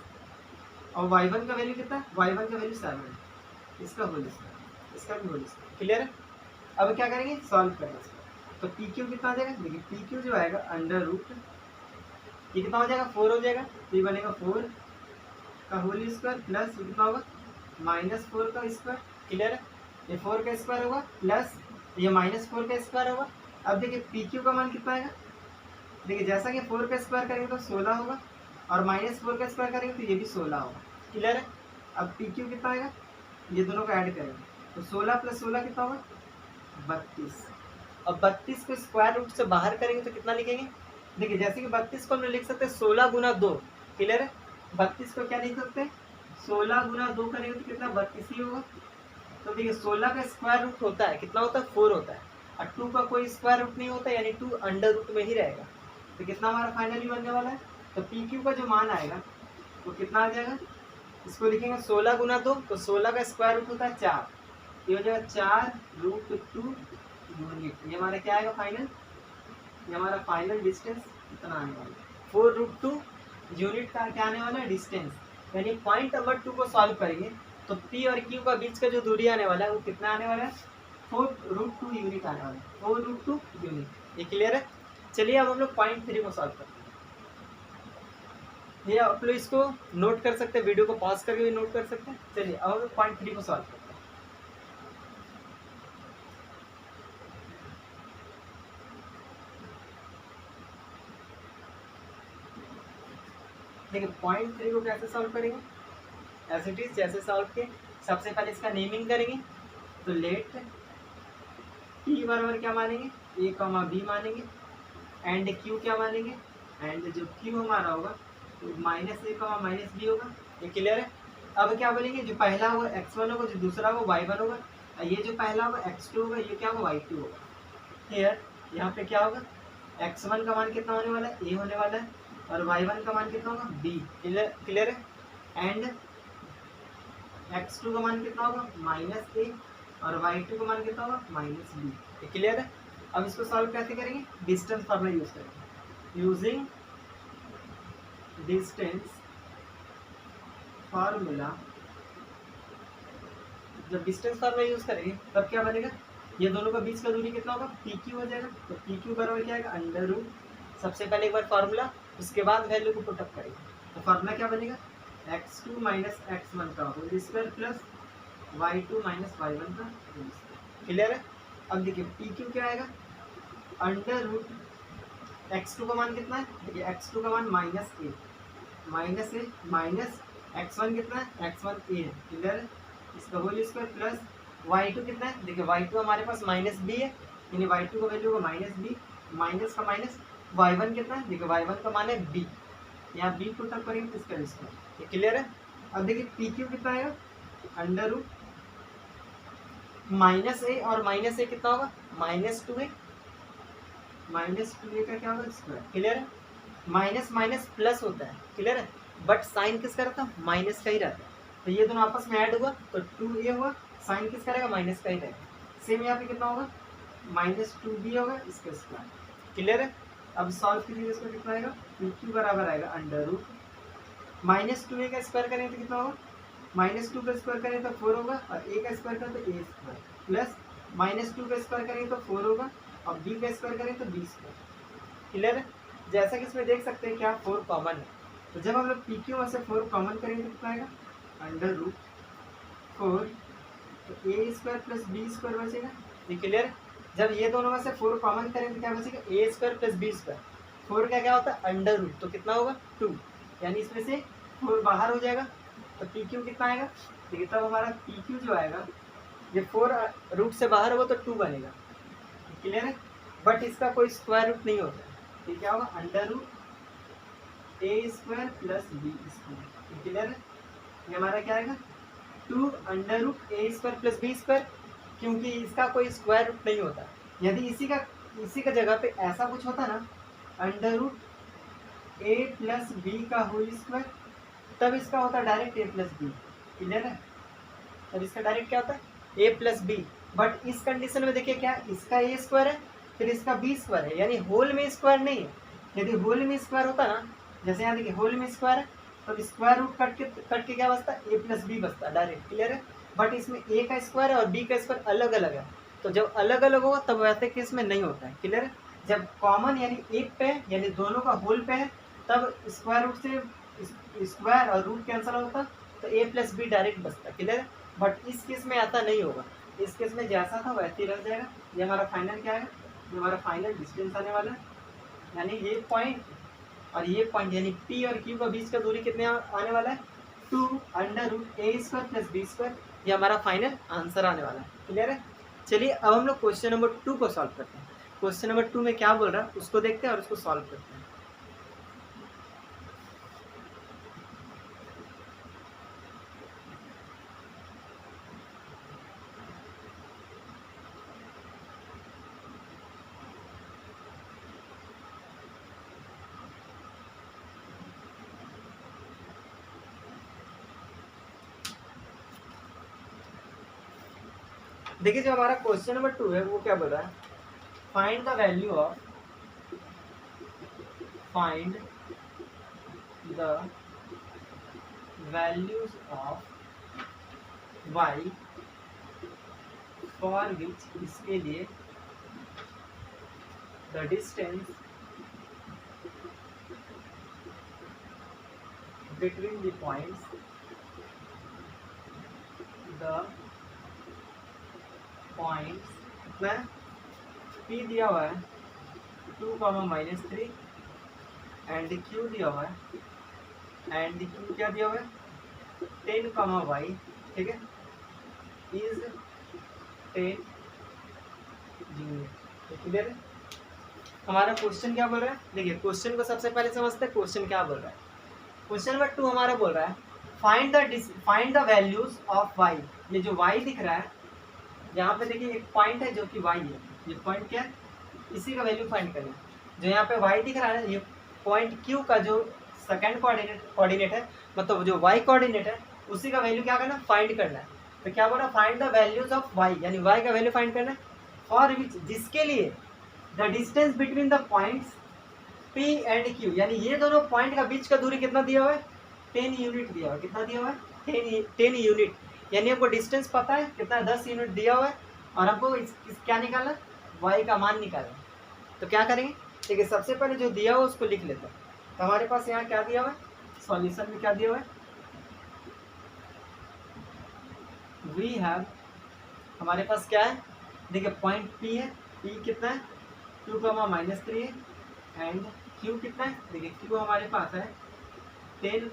Speaker 1: और y1 का वैल्यू कितना है, y1 का वैल्यू 7 है, इसका होल स्क्वायर, इसका भी होल स्क्वायर, क्लियर है। अब क्या करेंगे, सॉल्व करना इसका। तो पी क्यू कितना आ जाएगा, देखिए पी क्यू जो आएगा अंडर रूट ये कितना हो जाएगा 4 हो जाएगा, तो ये बनेगा 4 का होल स्क्वायर प्लस कितना होगा -4 का स्क्वायर, क्लियर है। ये 4 का स्क्वायर होगा प्लस ये -4 का स्क्वायर होगा। अब देखिए पी क्यू का मान कितना आएगा, देखिए जैसा कि 4 का स्क्वायर करेंगे तो 16 होगा और -4 का स्क्वायर करेंगे तो ये भी 16 होगा। क्लियर है। अब पी क्यू कितना आएगा, ये दोनों को ऐड करेंगे तो 16 + 16 कितना होगा 32। अब 32 को स्क्वायर रूट से बाहर करेंगे तो कितना लिखेंगे, देखिए जैसे कि 32 को हम लोग लिख सकते हैं 16 × 2। क्लियर है। 32 को क्या लिख सकते हैं 16 × 2 करेंगे तो कितना 32 ही होगा। तो देखिए 16 का स्क्वायर रूट होता है कितना होता है 4 होता है और 2 का कोई स्क्वायर रूट नहीं होता यानी 2 अंडर रूट में ही रहेगा। तो कितना हमारा फाइनली बनने वाला है, तो पी क्यू का जो मान आएगा वो कितना आ जाएगा, इसको लिखेंगे 16 × 2 तो 16 का स्क्वायर रूट होता है 4, ये हो जाएगा 4√2 यूनिट। ये हमारा क्या आएगा फाइनल, ये हमारा फाइनल डिस्टेंस कितना आने वाला है 4√2 यूनिट का क्या आने वाला है डिस्टेंस। यानी पॉइंट नंबर 2 को सॉल्व करेंगे तो पी और क्यू का बीच का जो दूरी आने वाला है वो कितना आने वाला है 4√2 यूनिट आने वाला है 4√2 यूनिट। ये क्लियर है। चलिए अब हम लोग पॉइंट 3 को सॉल्व करते हैं। ये आप लोग इसको नोट कर सकते हैं, वीडियो को पॉज करके भी नोट कर सकते हैं। चलिए अब हम लोग पॉइंट 3 को सॉल्व करते हैं। देखिए पॉइंट 3 को कैसे सॉल्व करेंगे, ऐसे इट इज जैसे सॉल्व किए। सबसे पहले इसका नेमिंग करेंगे तो लेट टी बराबर क्या मानेंगे ए कॉमा बी मानेंगे एंड क्यू क्या मानेंगे, एंड जो क्यू हमारा होगा तो -a कॉमा -b होगा। ये क्लियर है। अब क्या बोलेंगे जो पहला होगा x1 होगा, जो दूसरा होगा y1 होगा, और ये जो पहला होगा x2 होगा, ये क्या होगा y2 होगा। क्लियर। यहाँ पे क्या होगा x1 का मान कितना होने वाला है a होने वाला है और y1 का मान कितना होगा b। क्लियर है। एंड x2 का मान कितना होगा -a और y2 का मान कितना होगा -b। ये क्लियर है। अब इसको सॉल्व कैसे करेंगे, डिस्टेंस फार्मूला यूज करेंगे। यूजिंग डिस्टेंस फार्मूला, जब डिस्टेंस फार्मूला यूज करेंगे तब क्या बनेगा, ये दोनों का बीच का दूरी कितना होगा पी क्यू हो जाएगा। तो पी क्यू बराबर क्या आएगा अंडर रूट, सबसे पहले एक बार फार्मूला उसके बाद वैल्यू को पुटअप करेंगे। तो फार्मूला क्या बनेगा x2 - x1 का whole square plus y2 - y1 का होल स्क्वायर। क्लियर है। अब देखिए पी क्यू क्या आएगा अंडर रूट x2 का मान कितना है, देखिए x2 का मान -a माइनस x1 कितना है x1 a है। क्लियर है। इसका होल स्क्वायर प्लस y2 कितना है, देखिए y2 हमारे पास -b है यानी y2 का वैल्यू होगा -b, माइनस का माइनस y1 कितना है, देखिए y1 का मान है b, यहाँ b पुटअप करेंगे तो इसका स्क्वायर। ये क्लियर है। अब देखिए पी क्यू कितना आएगा अंडर रूट -a और -a कितना होगा -2a, -2a का क्या होगा स्क्वायर। क्लियर है। माइनस माइनस प्लस होता है। क्लियर है। बट साइन किसका रहता है माइनस का ही रहता है। तो ये दोनों आपस में ऐड हुआ तो 2a हुआ, साइन किसका रहेगा माइनस का ही रहेगा। सेम यहाँ पे कितना होगा -2b होगा इसका स्क्वायर। क्लियर है। अब सॉल्व कीजिए इसको कितना आएगा पी क्यू बराबर आएगा अंडर रूट -2a का स्क्वायर करें तो कितना होगा -2 का स्क्वायर करें तो 4 होगा और a का स्क्वायर करें तो a स्क्वायर प्लस -2 का स्क्वायर करें तो 4 होगा और b का स्क्वायर करें तो b स्क्वायर। क्लियर है। जैसा कि इसमें देख सकते हैं क्या 4 कॉमन है, तो जब हम लोग पी क्यू में से 4 कॉमन करेंगे तो कितना आएगा अंडर रूट 4 तो A square plus B square बचेगा। ये क्लियर। जब ये दोनों में से 4 कॉमन करेंगे तो क्या बचेगा ए स्क्वायर प्लस बी स्क्वायर। 4 का क्या होता है अंडर रूट, तो कितना होगा 2, यानी इसमें से 4 बाहर हो जाएगा तो पी क्यू कितना आएगा, देखिए तब हमारा पी क्यू जो आएगा ये 4 रूट से बाहर होगा तो 2 बनेगा। क्लियर है। बट इसका कोई स्क्वायर रूट नहीं होता, ये क्या होगा under root A square plus B square. Clear है। ये हमारा क्या आएगा 2 under root A square plus B square, क्योंकि इसका कोई स्क्वायर रूट नहीं होता। यदि इसी का जगह पे ऐसा कुछ होता ना अंडर रूट ए प्लस बी का होल स्क्वायर, तब इसका होता डायरेक्ट ए प्लस बी। क्लियर है। तब इसका डायरेक्ट क्या होता है ए प्लस बी। बट इस कंडीशन में देखिए क्या इसका ए स्क्वायर है फिर इसका बी स्क्वायर है, यानी होल में स्क्वायर नहीं है। यदि होल में स्क्वायर होता ना, जैसे यहाँ देखिए होल में स्क्वायर है तो स्क्वायर रूट कट के क्या बचता है ए प्लस बी बचता है डायरेक्ट। क्लियर है। बट इसमें ए का स्क्वायर है और बी का स्क्वायर अलग अलग है, तो जब अलग अलग होगा तब वैसे केस में नहीं होता है। क्लियर है। जब कॉमन यानी एक पे है यानी दोनों का होल पे है तब स्क्वायर रूट से स्क्वायर और रूट कैंसिल होता तो ए प्लस बी डायरेक्ट बचता है। क्लियर है। बट इस केस में ऐसा नहीं होगा, इस केस में जैसा था वैसे ही रह जाएगा। ये हमारा फाइनल क्या है, ये हमारा फाइनल डिस्टेंस आने वाला है यानी ये पॉइंट और ये पॉइंट यानी P और Q का बीच का दूरी कितने आने वाला है 2√a² + b²। ये हमारा फाइनल आंसर आने वाला है। क्लियर है। चलिए अब हम लोग क्वेश्चन नंबर 2 को सॉल्व करते हैं। क्वेश्चन नंबर 2 में क्या बोल रहा है उसको देखते हैं और उसको सॉल्व करते हैं। देखिए जो हमारा क्वेश्चन नंबर 2 है वो क्या बोल रहा है find the value of y for which इसके लिए the distance between the points में P दिया हुआ है 2, -3 एंड Q दिया हुआ है एंड Q क्या दिया हुआ है 10, y, ठीक है, इज 10 यूनिट। क्लियर है। हमारा क्वेश्चन क्या बोल रहा है देखिए क्वेश्चन को सबसे पहले समझते हैं क्वेश्चन क्या बोल रहा है। क्वेश्चन नंबर 2 हमारा बोल रहा है find the values of y। ये जो y दिख रहा है यहाँ पे देखिए एक पॉइंट है जो कि y है, ये पॉइंट क्या है इसी का वैल्यू फाइंड करें। जो यहाँ पे y दिख रहा है ये पॉइंट Q का जो सेकंड कोऑर्डिनेट है मतलब जो y कोऑर्डिनेट है उसी का वैल्यू क्या करना फाइंड करना है। तो क्या बोल रहा है find the values of y यानी y का वैल्यू फाइंड करना है फॉर विच जिसके लिए the distance between the points P and Q यानी ये दोनों पॉइंट का बीच का दूरी कितना दिया हुआ है 10 यूनिट दिया हुआ है। कितना दिया हुआ है 10 यूनिट यानी आपको डिस्टेंस पता है कितना 10 यूनिट दिया हुआ है और हमको क्या निकालना y का मान निकालना। तो क्या करेंगे ठीक है सबसे पहले जो दिया हुआ उसको लिख लेते हैं। तो हमारे पास यहाँ क्या दिया हुआ है सॉल्यूशन में क्या दिया हुआ है वी हैव हमारे पास क्या है देखिए पॉइंट P है P कितना है 2, -3 है एंड Q कितना है देखिए Q हमारे पास है 10,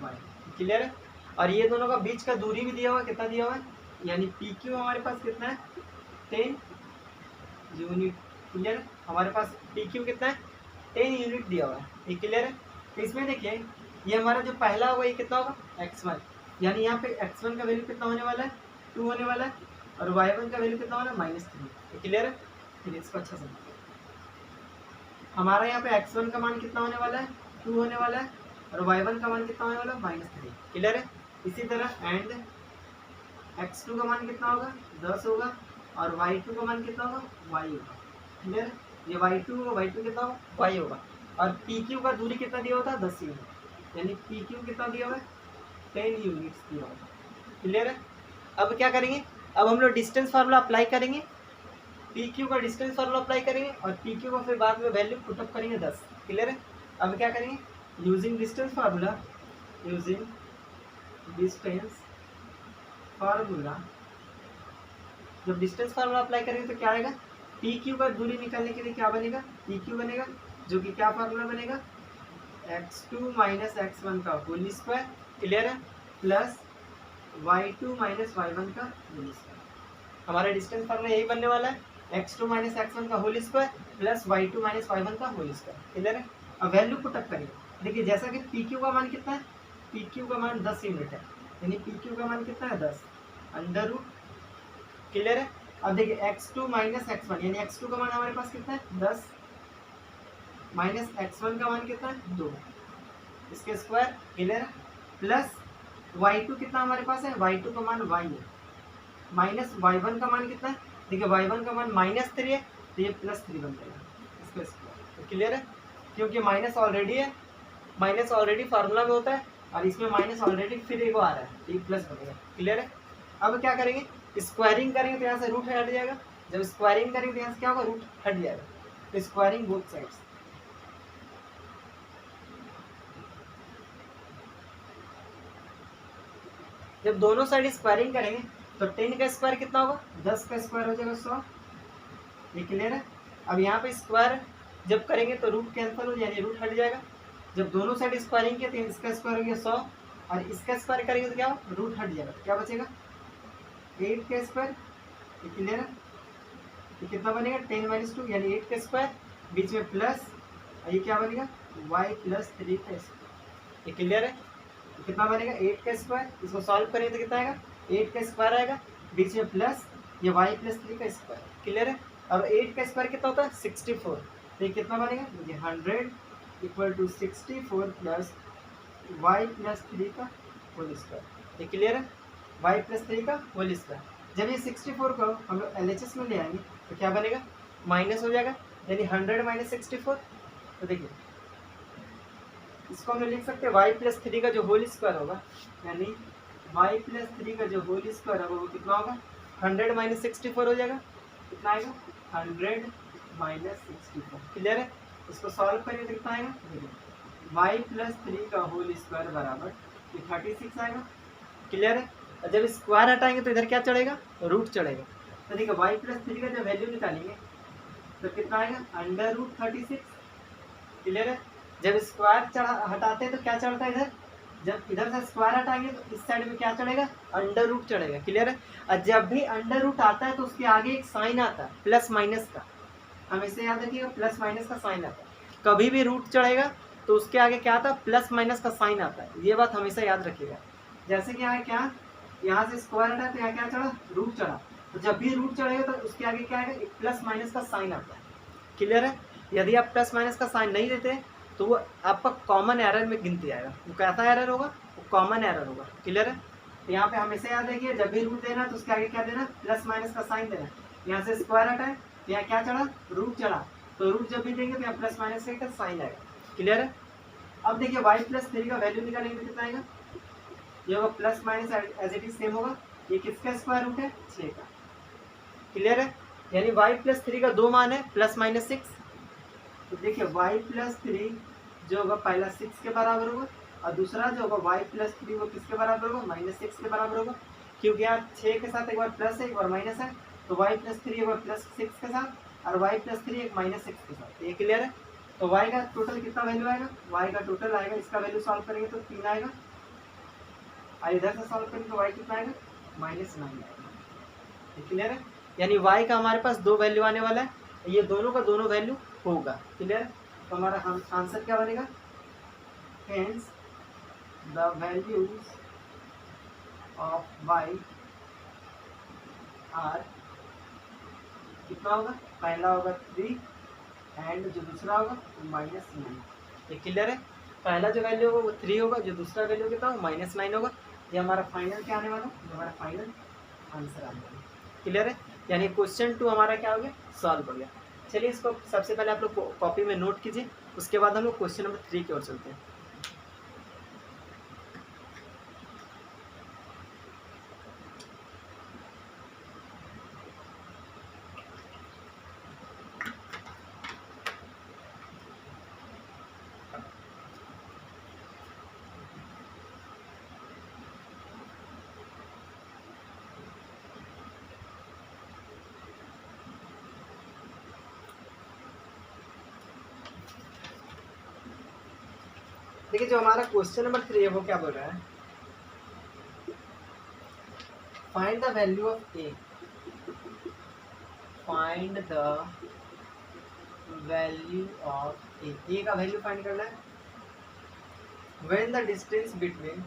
Speaker 1: y। क्लियर है। और ये दोनों का बीच का दूरी भी दिया हुआ है कितना दिया हुआ है यानी PQ हमारे पास कितना है 10 यूनिट। क्लियर है। हमारे पास PQ कितना है 10 यूनिट दिया हुआ है। ये क्लियर है। तो इसमें देखिए ये हमारा जो पहला होगा ये कितना होगा x1 यानी यहाँ पे x1 का वैल्यू कितना होने वाला है 2 होने वाला है और y1 का वैल्यू कितना होना है -3। क्लियर है। फिर इसको अच्छा समझिए हमारा यहाँ पे x1 का मान कितना होने वाला है 2 होने वाला है और y1 का मान कितना होने वाला है -3। क्लियर है। इसी तरह एंड x2 का मान कितना होगा 10 होगा और y2 का मान कितना होगा y होगा। क्लियर है। ये y2 होगा y2 कितना होगा y होगा और PQ का दूरी कितना दिया होता है 10 यूनिट यानी PQ कितना दिया हुआ है 10 यूनिट्स दिया हुआ है। क्लियर है। अब क्या करेंगे अब हम लोग डिस्टेंस फार्मूला अप्लाई करेंगे PQ का डिस्टेंस फार्मूला अप्लाई करेंगे और PQ को फिर बाद में वैल्यू पुटअप करेंगे 10। क्लियर है। अब क्या करेंगे यूजिंग डिस्टेंस फार्मूला जब डिस्टेंस फार्मूला अप्लाई करेंगे तो क्या आएगा PQ का दूरी निकालने के लिए क्या बनेगा PQ बनेगा जो कि क्या फार्मूला बनेगा x2 - x1 का होल स्क्वायर। क्लियर है प्लस y2 - y1 का होल स्क्वायर। हमारा डिस्टेंस फार्मूला यही बनने वाला है x2 - x1 का whole square plus y2 - y1 का होल स्क्वायर। क्लियर है। अब वैल्यू पुटअप करिए देखिए जैसा कि PQ का मान कितना है PQ का मान 10 यूनिट है यानी PQ का मान कितना है 10 √। क्लियर है। अब देखिए x2 - x1 यानी x2 का मान हमारे पास कितना है 10 माइनस x1 का मान कितना है 2 इसके स्क्वायर। क्लियर है। प्लस y2 कितना हमारे पास है y2 का मान y है माइनस y1 का मान कितना है देखिए y1 का मान -3 है तो ये +3 बन जाएगा इसका स्क्वायर। क्लियर है। क्योंकि माइनस ऑलरेडी है माइनस ऑलरेडी फार्मूला में होता है और इसमें माइनस ऑलरेडी फिर एक आ रहा है तो ये प्लस बनेगा। क्लियर है। अब क्या करेंगे स्क्वायरिंग करेंगे तो यहाँ से रूट हट जाएगा जब स्क्वायरिंग करेंगे तो यहाँ से क्या होगा रूट हट जाएगा तो स्क्वायरिंग बोथ साइड्स। जब दोनों साइड स्क्वायरिंग करेंगे तो 10 का स्क्वायर कितना होगा 10 का स्क्वायर हो जाएगा 100। ये क्लियर है। अब यहाँ पे स्क्वायर जब करेंगे तो रूट कैंसिल हो यानी रूट हट जाएगा। जब दोनों साइड स्क्वायरिंग किया तो इसका स्क्वायर हो गया 100 और इसका स्क्वायर करेंगे तो क्या हो, रूट हट जाएगा। क्या बचेगा 8 का स्क्वायर। क्लियर है? ये कितना बनेगा 10 - 2 यानी 8 का स्क्वायर, बीच में प्लस, ये क्या बनेगा y + 3 का स्क्वायर। ये क्लियर है? तो कितना बनेगा 8 का स्क्वायर, इसको सॉल्व करेंगे तो कितना आएगा 8 का स्क्वायर आएगा, बीच में प्लस, ये y + 3 का स्क्वायर। क्लियर है? अब 8 का स्क्वायर कितना होता है 64, तो ये कितना बनेगा ये 100 = 64 प्लस y + 3 का होल स्क्वायर। ये क्लियर है? y + 3 का होल स्क्वायर। जब ये 64 को हम लोग LHS में ले आएंगे तो क्या बनेगा माइनस हो जाएगा, यानी 100 - 64। तो देखिए इसको हम लोग लिख सकते हैं y + 3 का जो होल स्क्वायर होगा, यानी y + 3 का जो होल स्क्वायर होगा वो कितना होगा 100 - 64 हो जाएगा। कितना आएगा 100 - 64। क्लियर है? इसको सॉल्व करेंगे तो कितना आएगा y + 3 का होल स्क्वायर बराबर 36 आएगा। क्लियर है? और जब स्क्वायर हटाएंगे तो इधर क्या चढ़ेगा रूट चढ़ेगा। तो देखिए y + 3 का जब वैल्यू निकालेंगे तो कितना आएगा √36। क्लियर है? जब स्क्वायर चढ़ा हटाते हैं तो क्या चढ़ता है इधर, जब इधर से स्क्वायर हटाएंगे तो इस साइड में क्या चढ़ेगा √ चढ़ेगा। क्लियर है? और जब भी √ आता है तो उसके आगे एक साइन आता है प्लस माइनस का, हमेशा याद रखिएगा प्लस माइनस का साइन आता है। कभी भी रूट चढ़ेगा तो उसके आगे क्या आता है प्लस माइनस का साइन आता है, ये बात हमेशा याद रखिएगा। जैसे कि यहाँ क्या, यहाँ से स्क्वायर हटा तो यहाँ क्या चढ़ा रूट चढ़ा, तो जब भी रूट चढ़ेगा तो उसके आगे क्या आएगा एक प्लस माइनस का साइन आता है। क्लियर है? यदि आप प्लस माइनस का साइन नहीं देते तो वो आपका कॉमन एरर में गिनती आएगा। वो कैसा एरर होगा, वो कॉमन एरर होगा। क्लियर है? तो यहाँ पे हमेशा याद रखिए जब भी रूट देना तो उसके आगे क्या देना प्लस माइनस का साइन देना। यहाँ से स्क्वायर हटा है तो यहाँ क्या चढ़ा रूट चढ़ा, तो रूट जब भी देंगे तो यहाँ प्लस माइनस का साइन आएगा। क्लियर है? अब देखिए y + 3 का वैल्यू निकालेंगे तो कितना आएगा, ये होगा plus minus as it is same होगा। ये किसका स्क्वायर रूट है 6 का। क्लियर है? यानी y + 3 का दो मान है ±6। तो देखिए y + 3 जो होगा पहला 6 के बराबर होगा और दूसरा जो होगा y + 3 वो किसके बराबर होगा -6 के बराबर होगा, क्योंकि यहाँ 6 के साथ एक बार प्लस है एक बार माइनस है, तो y + 3 एक बार +6 के साथ और y + 3 एक -6 के साथ। ये क्लियर है? तो y का टोटल कितना वैल्यू आएगा, y का टोटल आएगा, इसका वैल्यू सॉल्व करेंगे तो 3 आएगा और इधर से सॉल्व करेंगे तो y कितना आएगा -9 आएगा। क्लियर है? यानी y का हमारे पास दो वैल्यू आने वाला है, ये दोनों का दोनों वैल्यू होगा। क्लियर है? तो हमारा आंसर क्या बनेगा, hence the values of y are कितना होगा, पहला होगा 3 एंड जो दूसरा होगा -9। ये क्लियर है? पहला जो वैल्यू होगा वो 3 होगा, जो दूसरा वैल्यू कितना होगा -9 होगा। ये हमारा फाइनल क्या आने वाला है, हमारा फाइनल आंसर आने वाला है। क्लियर है? यानी क्वेश्चन 2 हमारा क्या हो गया सॉल्व हो गया। चलिए इसको सबसे पहले आप लोग कॉपी में नोट कीजिए, उसके बाद हम लोग क्वेश्चन नंबर 3 की ओर चलते हैं। देखिए जो हमारा क्वेश्चन नंबर 3 है वो क्या बोल रहा है, find the value of A, find the value of A का वैल्यू फाइंड करना है। When the distance between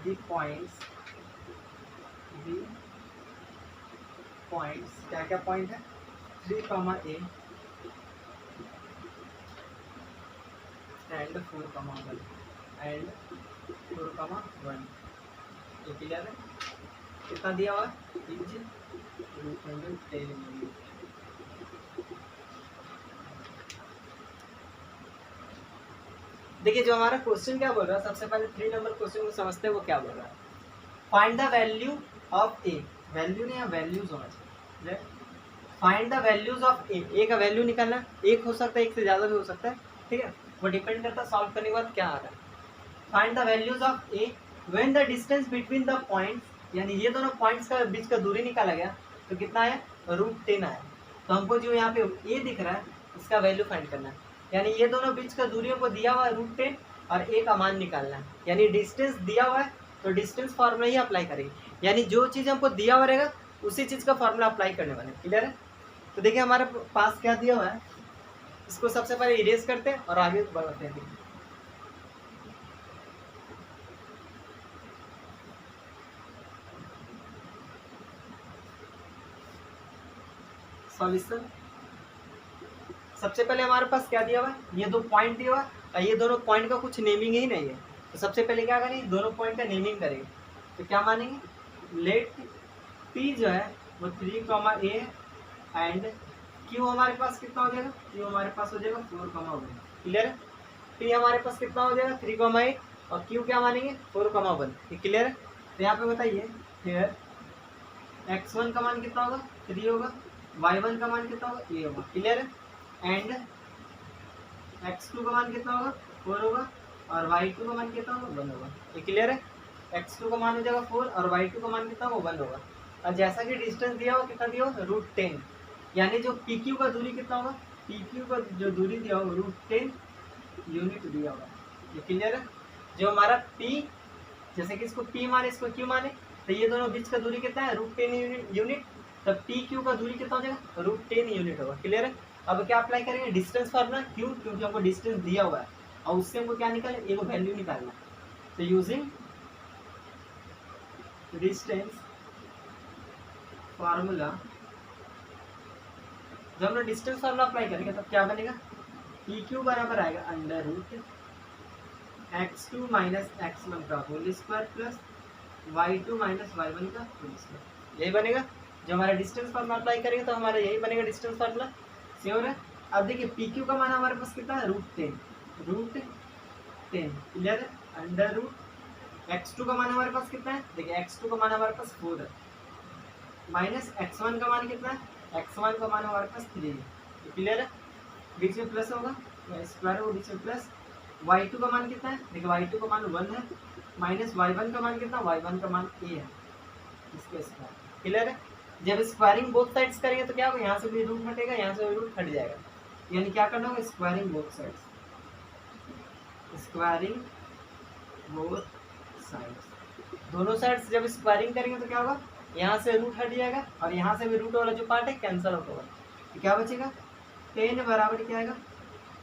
Speaker 1: the points क्या क्या पॉइंट है 3, A and 4, 1 and 4, 1। तो क्लियर है? कितना दिया हुआ इंच √10। देखिए जो हमारा क्वेश्चन क्या बोल रहा है, सबसे पहले 3 नंबर क्वेश्चन को समझते हैं वो क्या बोल रहा है। Find the value of A, value नहीं वैल्यूज होना चाहिए। Find the values of A का वैल्यू निकालना, एक हो सकता है एक से ज़्यादा भी हो सकता है। ठीक है? वो डिपेंड करता है सॉल्व करने के बाद क्या आ रहा है। Find the values of A when the distance between the points, यानी ये दोनों पॉइंट्स का बीच का दूरी निकाला गया तो कितना है, √10 आया। तो हमको जो यहाँ पे ए दिख रहा है इसका वैल्यू फाइंड करना है, यानी ये दोनों बीच का दूरियों को दिया हुआ है √10 और ए का मान निकालना है। यानी डिस्टेंस दिया हुआ है तो डिस्टेंस फार्मूला ही अप्लाई करेंगे, यानी जो चीज़ हमको दिया हुआ रहेगा उसी चीज़ का फार्मूला अप्लाई करने वाले। क्लियर है? तो देखिए हमारे पास क्या दिया हुआ है, इसको सबसे पहले इरेज करते हैं और आगे बढ़ते हैं। सॉल्यूशन, सबसे पहले हमारे पास क्या दिया हुआ है, ये दो पॉइंट दिया हुआ है और ये दोनों पॉइंट का कुछ नेमिंग ही नहीं है। तो सबसे पहले क्या करेंगे, दोनों पॉइंट का नेमिंग करेंगे। तो क्या मानेंगे, लेट पी जो है वो 3, A एंड क्यू हमारे पास कितना हो जाएगा, क्यू हमारे पास हो जाएगा 4, 1। क्लियर है? पी हमारे पास कितना हो जाएगा 3, A और क्यू क्या मानेंगे 4, 1। ये क्लियर है? तो यहाँ पे बताइए फिर x1 का मान कितना होगा 3 होगा, y1 का मान कितना होगा a होगा। क्लियर है? एंड x2 का मान कितना होगा 4 होगा और y2 का मान कितना होगा 1 होगा। ये क्लियर है? x2 का मान हो जाएगा 4 और y2 का मान कितना होगा 1 होगा। और जैसा कि डिस्टेंस दिया होगा कितना दिया होगा √10, यानी जो PQ का दूरी कितना होगा, PQ का जो दूरी दिया होगा √10 यूनिट दिया होगा। ये क्लियर है? जो हमारा P, जैसे कि इसको P माने इसको Q माने, तो ये दोनों बीच का दूरी कितना है √10 यूनिट, तब PQ का दूरी कितना हो जाएगा √10 यूनिट होगा। क्लियर है? अब क्या अप्लाई करेंगे, डिस्टेंस फार्मूला, क्यों, क्योंकि हमको डिस्टेंस दिया हुआ है और उससे हमको क्या निकालना, एक वैल्यू निकालना है। तो यूजिंग डिस्टेंस फार्मूला, जब हम लोग डिस्टेंस फार्मूला अप्लाई करेंगे तब क्या बनेगा, PQ बराबर आएगा √x2 माइनस x1 का whole square plus y2 minus y1 का होल स्क्वायर। यही बनेगा जो हमारा डिस्टेंस फार्मूला अप्लाई करेंगे तो हमारा यही बनेगा डिस्टेंस फार्मूला। श्योर है? अब देखिए PQ का मान हमारे पास कितना है √10। क्लियर है? x2 का मान हमारे पास कितना है, देखिए x2 का मान हमारे पास 4 है, माइनस x1 का मान कितना है, x1 का मान हमारे पास 3 है। क्लियर है? बीच में प्लस होगा स्क्वायर होगा, बीच में प्लस। y2 का मान कितना है, देखिए y2 का मान 1 है, माइनस y1 का मान कितना, y1 का मान a है, इसके स्क्वायर। क्लियर है? जब स्क्वायरिंग बोथ साइड्स करेंगे तो क्या होगा, यहाँ से भी रूट हटेगा, यहाँ से भी रूट हट जाएगा, यानी क्या करना होगा, squaring both sides, squaring both sides, दोनों साइड्स जब स्क्वायरिंग करेंगे तो क्या होगा, यहाँ से रूट हट जाएगा और यहाँ से भी रूट वाला जो पार्ट है कैंसिल आउट होगा। तो क्या बचेगा, 10 बराबर क्या आएगा,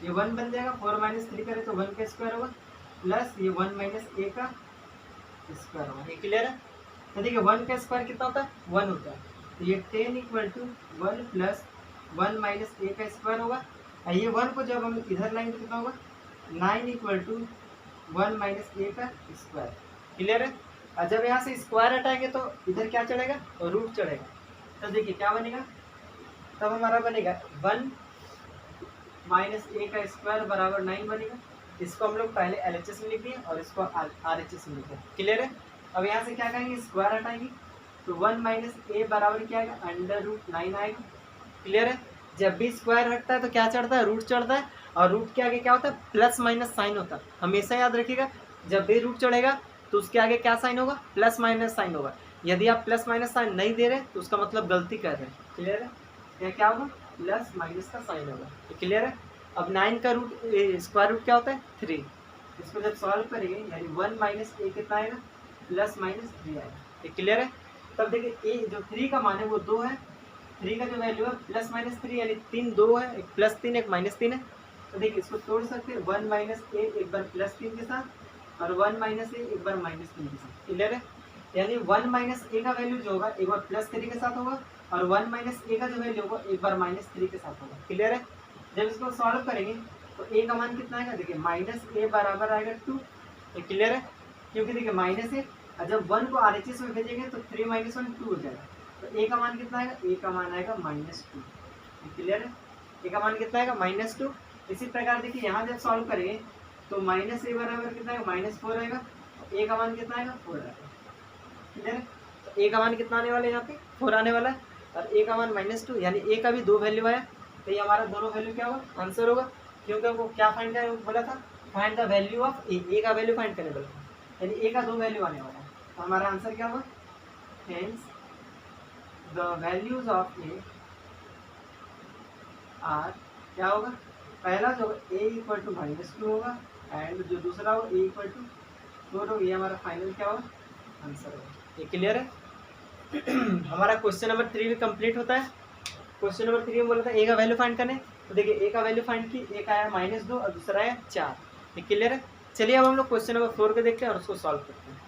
Speaker 1: ये 1 बन जाएगा, 4 माइनस 3 करें तो 1 का स्क्वायर होगा, प्लस ये 1 माइनस a का स्क्वायर होगा। ये क्लियर है? तो देखिए 1 का स्क्वायर कितना होता है 1 होता है, तो ये 10 = 1 प्लस 1 माइनस a का स्क्वायर होगा। और ये 1 को जब हम इधर लाएंगे तो कितना होगा 9 = 1 माइनस a का स्क्वायर। क्लियर है? और जब यहाँ से स्क्वायर हटाएंगे तो इधर क्या चढ़ेगा, रूट चढ़ेगा। तो देखिए क्या बनेगा, तब हमारा बनेगा 1 माइनस a का स्क्वायर बराबर 9 बनेगा। इसको हम लोग पहले LHS में लिख दिए और इसको RHS में लिख दिए। क्लियर है? अब यहाँ से क्या करेंगे, स्क्वायर हटाएंगे तो 1 माइनस a बराबर क्या आएगा, √9 आएगा। क्लियर है? जब भी स्क्वायर हटता है तो क्या चढ़ता है, रूट चढ़ता है, और रूट के आगे क्या होता है, प्लस माइनस साइन होता है। हमेशा याद रखिएगा, जब भी रूट चढ़ेगा तो उसके आगे क्या साइन होगा, प्लस माइनस साइन होगा। यदि आप प्लस माइनस साइन नहीं दे रहे तो उसका मतलब गलती कर रहे हैं। क्लियर है? यह क्या होगा, प्लस माइनस का साइन होगा। क्लियर है? अब 9 का रूट स्क्वायर रूट क्या होता है 3, इसको जब सॉल्व करेंगे यानी 1 माइनस a कितना आएगा, प्लस माइनस 3 आएगा। क्लियर है? तब देखिए a जो 3 का मान है वो 2 है, 3 का जो वैल्यू है प्लस माइनस 3 यानी 3 2 है, एक प्लस 3 एक माइनस 3 है। तो देखिए इसको तोड़ सकते हैं, 1 माइनस a एक बार प्लस 3 के साथ और 1 माइनस a एक बार माइनस 3 के साथ। क्लियर है? यानी 1 माइनस a का वैल्यू जो होगा एक बार प्लस 3 के साथ होगा और 1 माइनस a का जो वैल्यू होगा एक बार माइनस 3 के साथ होगा। क्लियर है? जब इसको सॉल्व करेंगे तो a का मान कितना आएगा, देखिए माइनस a बराबर आएगा 2। क्लियर है? क्योंकि देखिए माइनस है और जब 1 को RHS में भेजेंगे तो 3 - 1 2 हो जाएगा। तो a का मान कितना आएगा, a का मान आएगा -2। क्लियर है? a का मान कितना आएगा -2। इसी प्रकार देखिए यहाँ जब सॉल्व करेंगे तो माइनस a बराबर कितना आएगा, -4 आएगा, a का मान कितना आएगा 4 आएगा। क्लियर है? तो a का मान कितना आने वाला है, यहाँ पे 4 आने वाला है और a का मान -2, यानी a का भी 2 वैल्यू आया। तो ये हमारा दोनों वैल्यू क्या होगा, आंसर होगा। क्योंकि हमको क्या फाइंड करना बोला था, find the value of A का वैल्यू फाइंड करने बोला, यानी ए का 2 वैल्यू आने वाला है। तो हमारा आंसर क्या होगा, hence the values of A R क्या होगा, पहला जो ए इक्वल टू -2 होगा एंड जो दूसरा हो ए इक्वल टू 4 होगा। ये हमारा फाइनल क्या होगा, आंसर होगा। ये क्लियर है। हमारा क्वेश्चन नंबर 3 भी कंप्लीट होता है। क्वेश्चन नंबर 3 में बोला था ए का वैल्यू फाइंड करने, तो देखिए ए का वैल्यू फाइंड की, एक आया -2 और दूसरा आया 4। ये क्लियर है। चलिए अब हम लोग क्वेश्चन नंबर 4 को देखते हैं और उसको सॉल्व करते हैं।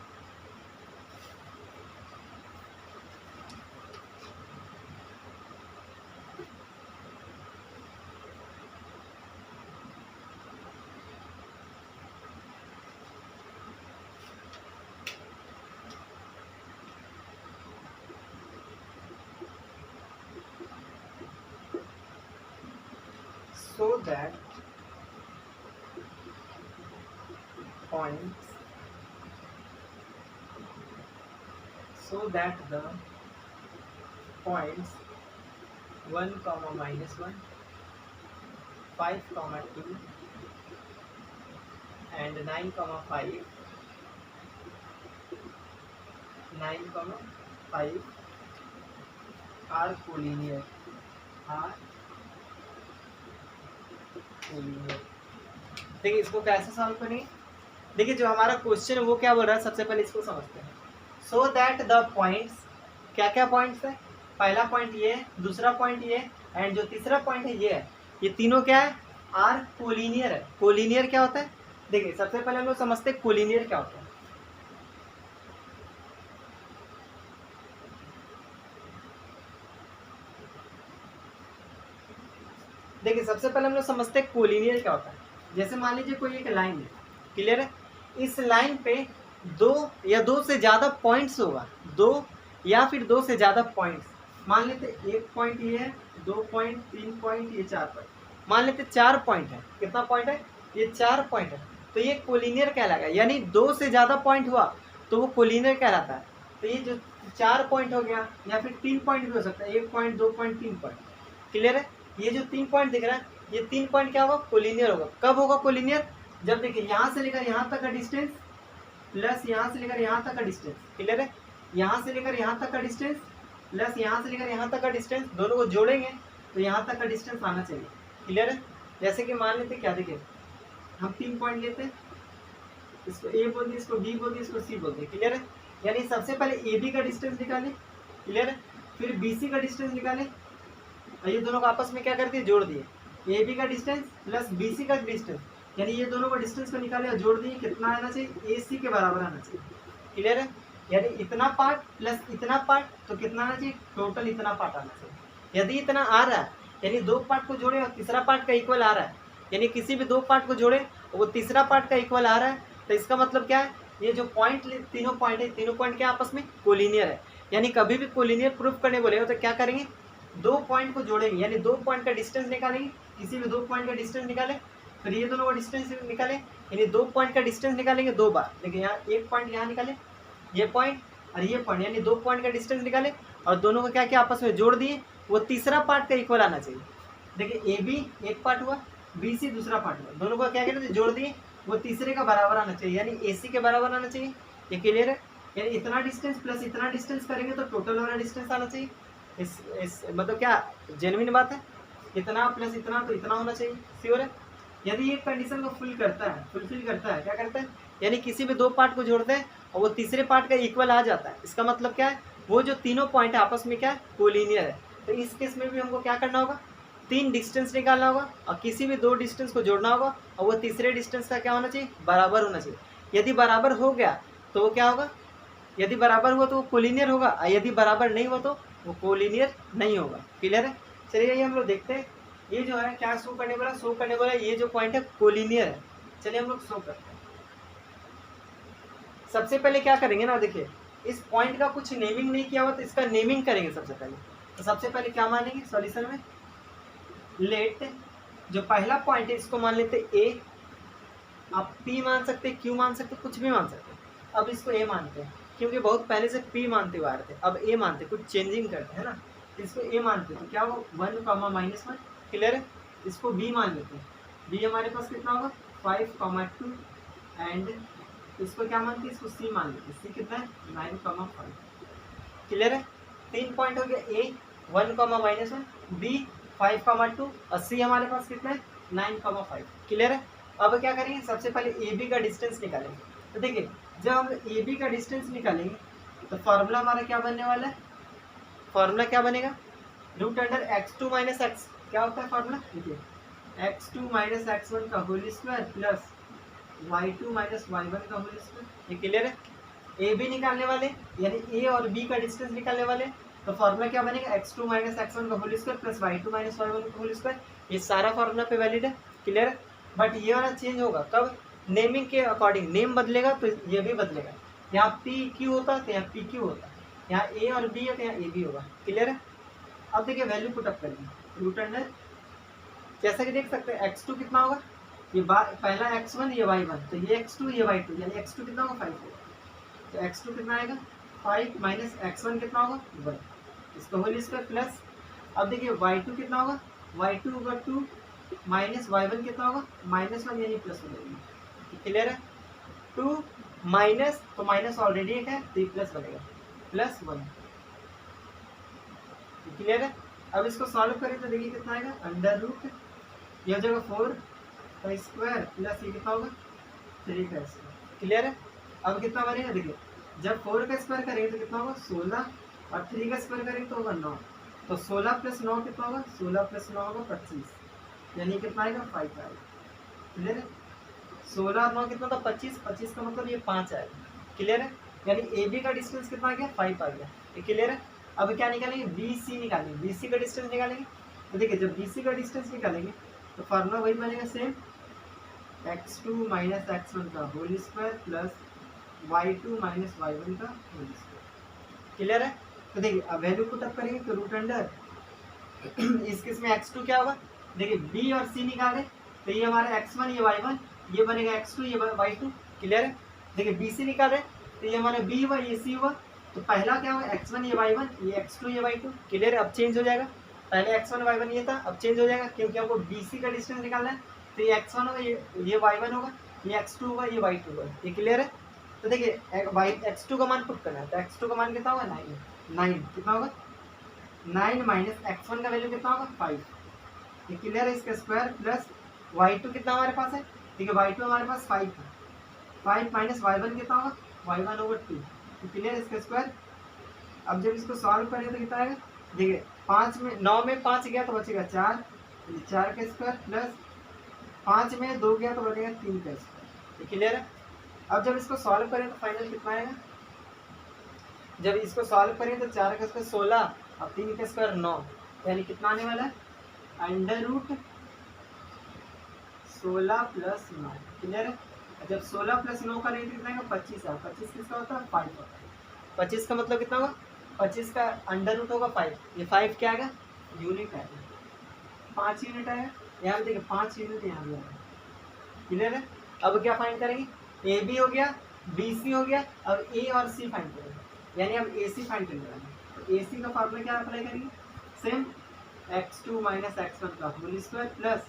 Speaker 1: So that points, so that the points 1, -1, 5, 2 and 9, 5, 9, 5 are collinear, देखिए इसको कैसे सॉल्व करेंगे। देखिए जो हमारा क्वेश्चन है वो क्या बोल रहा है, सबसे पहले इसको समझते हैं। सो दैट द पॉइंट्स, क्या क्या पॉइंट्स है, पहला पॉइंट ये है, दूसरा पॉइंट ये एंड जो तीसरा पॉइंट है ये है, ये तीनों क्या है, आर कोलिनियर है। कोलिनियर क्या होता है, देखिए सबसे पहले हम लोग समझते हैं कोलिनियर क्या होता है। देखिए सबसे पहले हम लोग समझते हैं कोलिनियर क्या होता है। जैसे मान लीजिए कोई एक लाइन है, क्लियर है, इस लाइन पे 2 या 2 से ज़्यादा पॉइंट्स होगा, 2 या फिर 2 से ज़्यादा पॉइंट्स। मान लेते 1 पॉइंट ये है, 2 पॉइंट, 3 पॉइंट, ये 4 पॉइंट, मान लेते 4 पॉइंट है। कितना पॉइंट है, ये 4 पॉइंट है, तो ये कोलिनियर कहलाएगा। यानी 2 से ज़्यादा पॉइंट हुआ तो वो कोलिनियर कहलाता है। तो ये जो 4 पॉइंट हो गया या फिर 3 पॉइंट भी हो सकता है, 1 पॉइंट, 2 पॉइंट, 3 पॉइंट, क्लियर है। ये जो 3 पॉइंट दिख रहा है, ये 3 पॉइंट क्या होगा, कोलिनियर होगा। कब होगा कोलिनियर, जब देखिए यहाँ से लेकर यहाँ तक का डिस्टेंस प्लस यहाँ से लेकर यहाँ तक का डिस्टेंस, क्लियर है, यहाँ से लेकर यहाँ तक का डिस्टेंस प्लस यहाँ से लेकर यहाँ तक का डिस्टेंस, दोनों को जोड़ेंगे तो यहाँ तक का डिस्टेंस आना चाहिए, क्लियर है। जैसे कि मान लेते क्या, देखिए हम 3 पॉइंट लेते हैं, इसको ए बोल दिए, इसको बी बोल दिए, इसको सी बोल दिए, क्लियर है। यानी सबसे पहले ए बी का डिस्टेंस निकालें, क्लियर है, फिर बी सी का डिस्टेंस निकालें, ये दोनों को आपस में क्या कर दिए, जोड़ दिए। ए बी का डिस्टेंस प्लस बी सी का डिस्टेंस, यानी ये दोनों को डिस्टेंस को निकाले और जोड़ दिए, कितना आना चाहिए, ए सी के बराबर आना चाहिए, क्लियर है। यानी इतना पार्ट प्लस इतना पार्ट, तो कितना आना चाहिए, टोटल इतना पार्ट आना चाहिए। यदि इतना आ रहा है, यानी 2 पार्ट को जोड़े और तीसरा पार्ट का इक्वल आ रहा है, यानी किसी भी 2 पार्ट को जोड़े और वो तीसरा पार्ट का इक्वल आ रहा है, तो इसका मतलब क्या है, ये जो पॉइंट, तीनों पॉइंट है, तीनों पॉइंट क्या आपस में कोलिनियर है। यानी कभी भी कोलिनियर प्रूफ करने बोलेगा तो क्या करेंगे, 2 पॉइंट को जोड़ेंगे, यानी 2 पॉइंट का डिस्टेंस निकालेंगे, किसी भी 2 पॉइंट का डिस्टेंस निकाले, फिर ये दोनों का डिस्टेंस निकाले, यानी 2 पॉइंट का डिस्टेंस निकालेंगे 2 बार। देखिए यहाँ 1 पॉइंट यहाँ निकाले, ये पॉइंट और ये पॉइंट, यानी 2 पॉइंट का डिस्टेंस निकाले और दोनों को क्या किया, आपस में जोड़ दिए, वो तीसरा पार्ट का इक्वल आना चाहिए। देखिए ए बी एक पार्ट हुआ, बी सी दूसरा पार्ट हुआ, दोनों को क्या कहते हैं, जोड़ दिए, वो तीसरे का बराबर आना चाहिए, यानी ए सी के बराबर आना चाहिए। ये क्लियर है। यानी इतना डिस्टेंस प्लस इतना डिस्टेंस करेंगे तो टोटल वाला डिस्टेंस आना चाहिए। इस मतलब क्या जेन्युइन बात है, इतना प्लस इतना तो इतना होना चाहिए, श्योर है। यदि ये कंडीशन को फुलफिल करता है, क्या करता है, यानी किसी भी 2 पार्ट को जोड़ते हैं और वो तीसरे पार्ट का इक्वल आ जाता है, इसका मतलब क्या है, वो जो तीनों पॉइंट है आपस में क्या है, कोलिनियर है। तो इस केस में भी हमको क्या करना होगा, 3 डिस्टेंस निकालना होगा और किसी भी 2 डिस्टेंस को जोड़ना होगा और वो तीसरे डिस्टेंस का क्या होना चाहिए, बराबर होना चाहिए। यदि बराबर हो गया तो वो क्या होगा, यदि बराबर हुआ तो वो कोलिनियर होगा, और यदि बराबर नहीं हुआ तो वो कोलिनियर नहीं होगा, क्लियर है। चलिए ये हम लोग देखते हैं, ये जो है क्या शो करने वाला, ये जो पॉइंट है कोलिनियर है। चलिए हम लोग शो करते हैं। सबसे पहले क्या करेंगे ना, देखिए इस पॉइंट का कुछ नेमिंग नहीं किया हुआ तो इसका नेमिंग करेंगे सबसे पहले। तो सबसे पहले क्या मानेंगे सॉल्यूशन में, लेट जो पहला पॉइंट है इसको मान लेते ए, आप पी मान सकते, क्यू मान सकते, कुछ भी मान सकते। अब इसको ए मानते हैं क्योंकि बहुत पहले से पी मानते हुए आ रहे थे, अब ए मानते, कुछ चेंजिंग करते हैं ना, इसको ए मानते तो क्या हो 1, -1, क्लियर है। इसको बी मान लेते हैं, बी हमारे पास कितना होगा 5,2 एंड इसको क्या मानती है, इसको सी मान लेते हैं। सी कितना है 9,5। क्लियर है, 3 पॉइंट हो गया, ए 1,-1, बी 5,2 और सी हमारे पास कितना है 9,5। क्लियर है। अब क्या करेंगे, सबसे पहले ए बी का डिस्टेंस निकालेंगे। तो देखिए जब हम ए बी का डिस्टेंस निकालेंगे तो फॉर्मूला हमारा क्या बनने वाला है, फॉर्मूला क्या बनेगा, √x2 - x, क्या होता है फॉर्मूला, देखिए x2 - x1 का whole square plus y2 - y1 का होल स्क्वायर। ये क्लियर है। ए बी निकालने वाले यानी ए और बी का डिस्टेंस निकालने वाले, तो फॉर्मूला क्या बनेगा, x2 - x1 का whole square plus y2 - y1 का होल स्क्वायर। ये सारा फॉर्मूला पे वैलिड है। क्लियर है। बट ये वाला चेंज होगा कब, नेमिंग के अकॉर्डिंग, नेम बदलेगा तो ये भी बदलेगा। यहाँ पी क्यू होता तो यहाँ पी क्यू होता, यहाँ ए और बी है तो यहाँ ए बी होगा। क्लियर है। अब देखिए वैल्यू पुट अप करेंगे, रूट अंडर, जैसा कि देख सकते हैं x2 कितना होगा, ये पहला x1 ये y1, तो ये x2 ये y2, यानी x2 कितना होगा 5 होगा। तो x2 कितना आएगा 5 माइनस x1 कितना होगा 1, इसका होल स्क्वायर प्लस, अब देखिए y2 कितना होगा, y2 होगा 2 माइनस y1 कितना होगा -1 यानी प्लस हो जाएगी। क्लियर है। 2 माइनस, तो माइनस ऑलरेडी एक है तो ये प्लस बनेगा +1। क्लियर है। अब इसको सॉल्व करें तो देखिए कितना आएगा, अंडर रूट ये हो जाएगा 4 का स्क्वायर प्लस ये कितना होगा 3 का स्क्वायर। क्लियर है। अब कितना बनेगा, देखिए जब 4 का स्क्वायर करेंगे तो कितना होगा 16 और 3 का स्क्वायर करेंगे तो होगा 9, तो 16 + 9 कितना होगा, 16 + 9 होगा 25, यानी कितना आएगा 5 आएगा। क्लियर है। 16 और 9 कितना था 25, 25 का मतलब ये 5 आएगा। क्लियर है। यानी ए बी का डिस्टेंस कितना आ गया 5 आ गया। ये क्लियर है। अब क्या निकालेंगे, बी सी निकालेंगे, बी सी का डिस्टेंस निकालेंगे। तो देखिए जब बी सी का डिस्टेंस निकालेंगे तो फार्मूला वही बनेगा सेम, x2 - x1 का whole square plus y2 - y1 का होल स्क्वायर। क्लियर है। तो देखिए अब वैल्यू पुट अप करेंगे तो रूट अंडर इस केस में x2 क्या होगा, देखिए b और c निकाले तो ये हमारा x1 ये y1, ये बनेगा x2 ये y2। क्लियर है। देखिए bc निकाले तो ये हमारा b हुआ ये c हुआ, तो पहला क्या होगा x1 ये y1, ये x2 ये y2। क्लियर है। अब चेंज हो जाएगा, पहले x1 y1 ये था, अब चेंज हो जाएगा क्योंकि हमको bc का डिस्टेंस निकालना है। तो ये x1 होगा ये y1 होगा, ये x2 होगा ये y2 होगा। ये क्लियर है। तो देखिए x2 का मान पुट करना है, तो x2 का मान कितना होगा 9 कितना होगा 9 माइनस x1 का वैल्यू कितना होगा 5। ये क्लियर है। इसका स्क्वायर प्लस y2 कितना हमारे पास है, ठीक है y2 हमारे पास 5 है, 5 माइनस y1 कितना होगा y1 over 2। तो क्लियर है इसका स्क्वायर। अब जब इसको सॉल्व करेंगे तो कितना आएगा, देखिए 5 में 9 में 5 गया तो बचेगा 4, 4 का स्क्वायर प्लस 5 में 2 गया तो बचेगा 3 का स्क्वायर। क्लियर है। अब जब इसको सॉल्व करें तो फाइनल कितना आएगा, जब इसको सॉल्व करें तो 4 का स्क्वायर 16 और 3 का स्क्वायर 9, यानी कितना आने वाला है अंडर रूट 16 + 9। क्लियर है। जब 16 + 9 का रेट कितना है 25 है, 25 किसका होता है 5 होता है। 25 का मतलब कितना होगा, 25 का अंडर रूट होगा 5, ये 5 क्या आएगा यूनिट आएगा, 5 यूनिट आएगा। यहाँ पे देखिए 5 यूनिट यहाँ भी आएगा। क्लियर है। अब क्या फाइंड करेंगे, ए बी हो गया, बी सी हो गया, अब ए और सी फाइंड करेंगे, यानी अब ए सी फाइंड करने वाले हैं। तो ए सी का फॉर्मूला क्या अप्लाई करेंगे, सेम x2 - x1 का whole square plus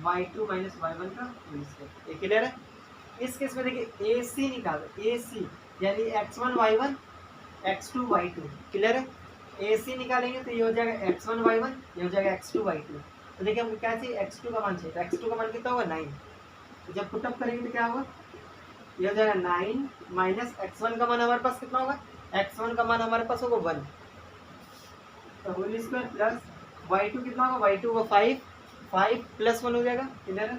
Speaker 1: y2 - y1 का होल स्क्वायर। ये क्लियर है। इस केस में देखिए ए सी निकालो, ए सी यानी x1 y1 x2 y2। Clear है। ए सी निकालेंगे तो ये हो जाएगा x1 y1, ये हो जाएगा x2 y2। तो देखिए हमको क्या चाहिए x2 का मान चाहिए, तो x2 का मान कितना होगा 9। तो जब पुटअप करेंगे तो क्या होगा, ये हो जाएगा 9 माइनस x1 का मान हमारे पास कितना होगा, x1 का मान हमारे पास होगा 1, तो होल स्क्वायर प्लस y2 कितना होगा, y2 होगा 5, 5 + 1 हो जाएगा। क्लियर है।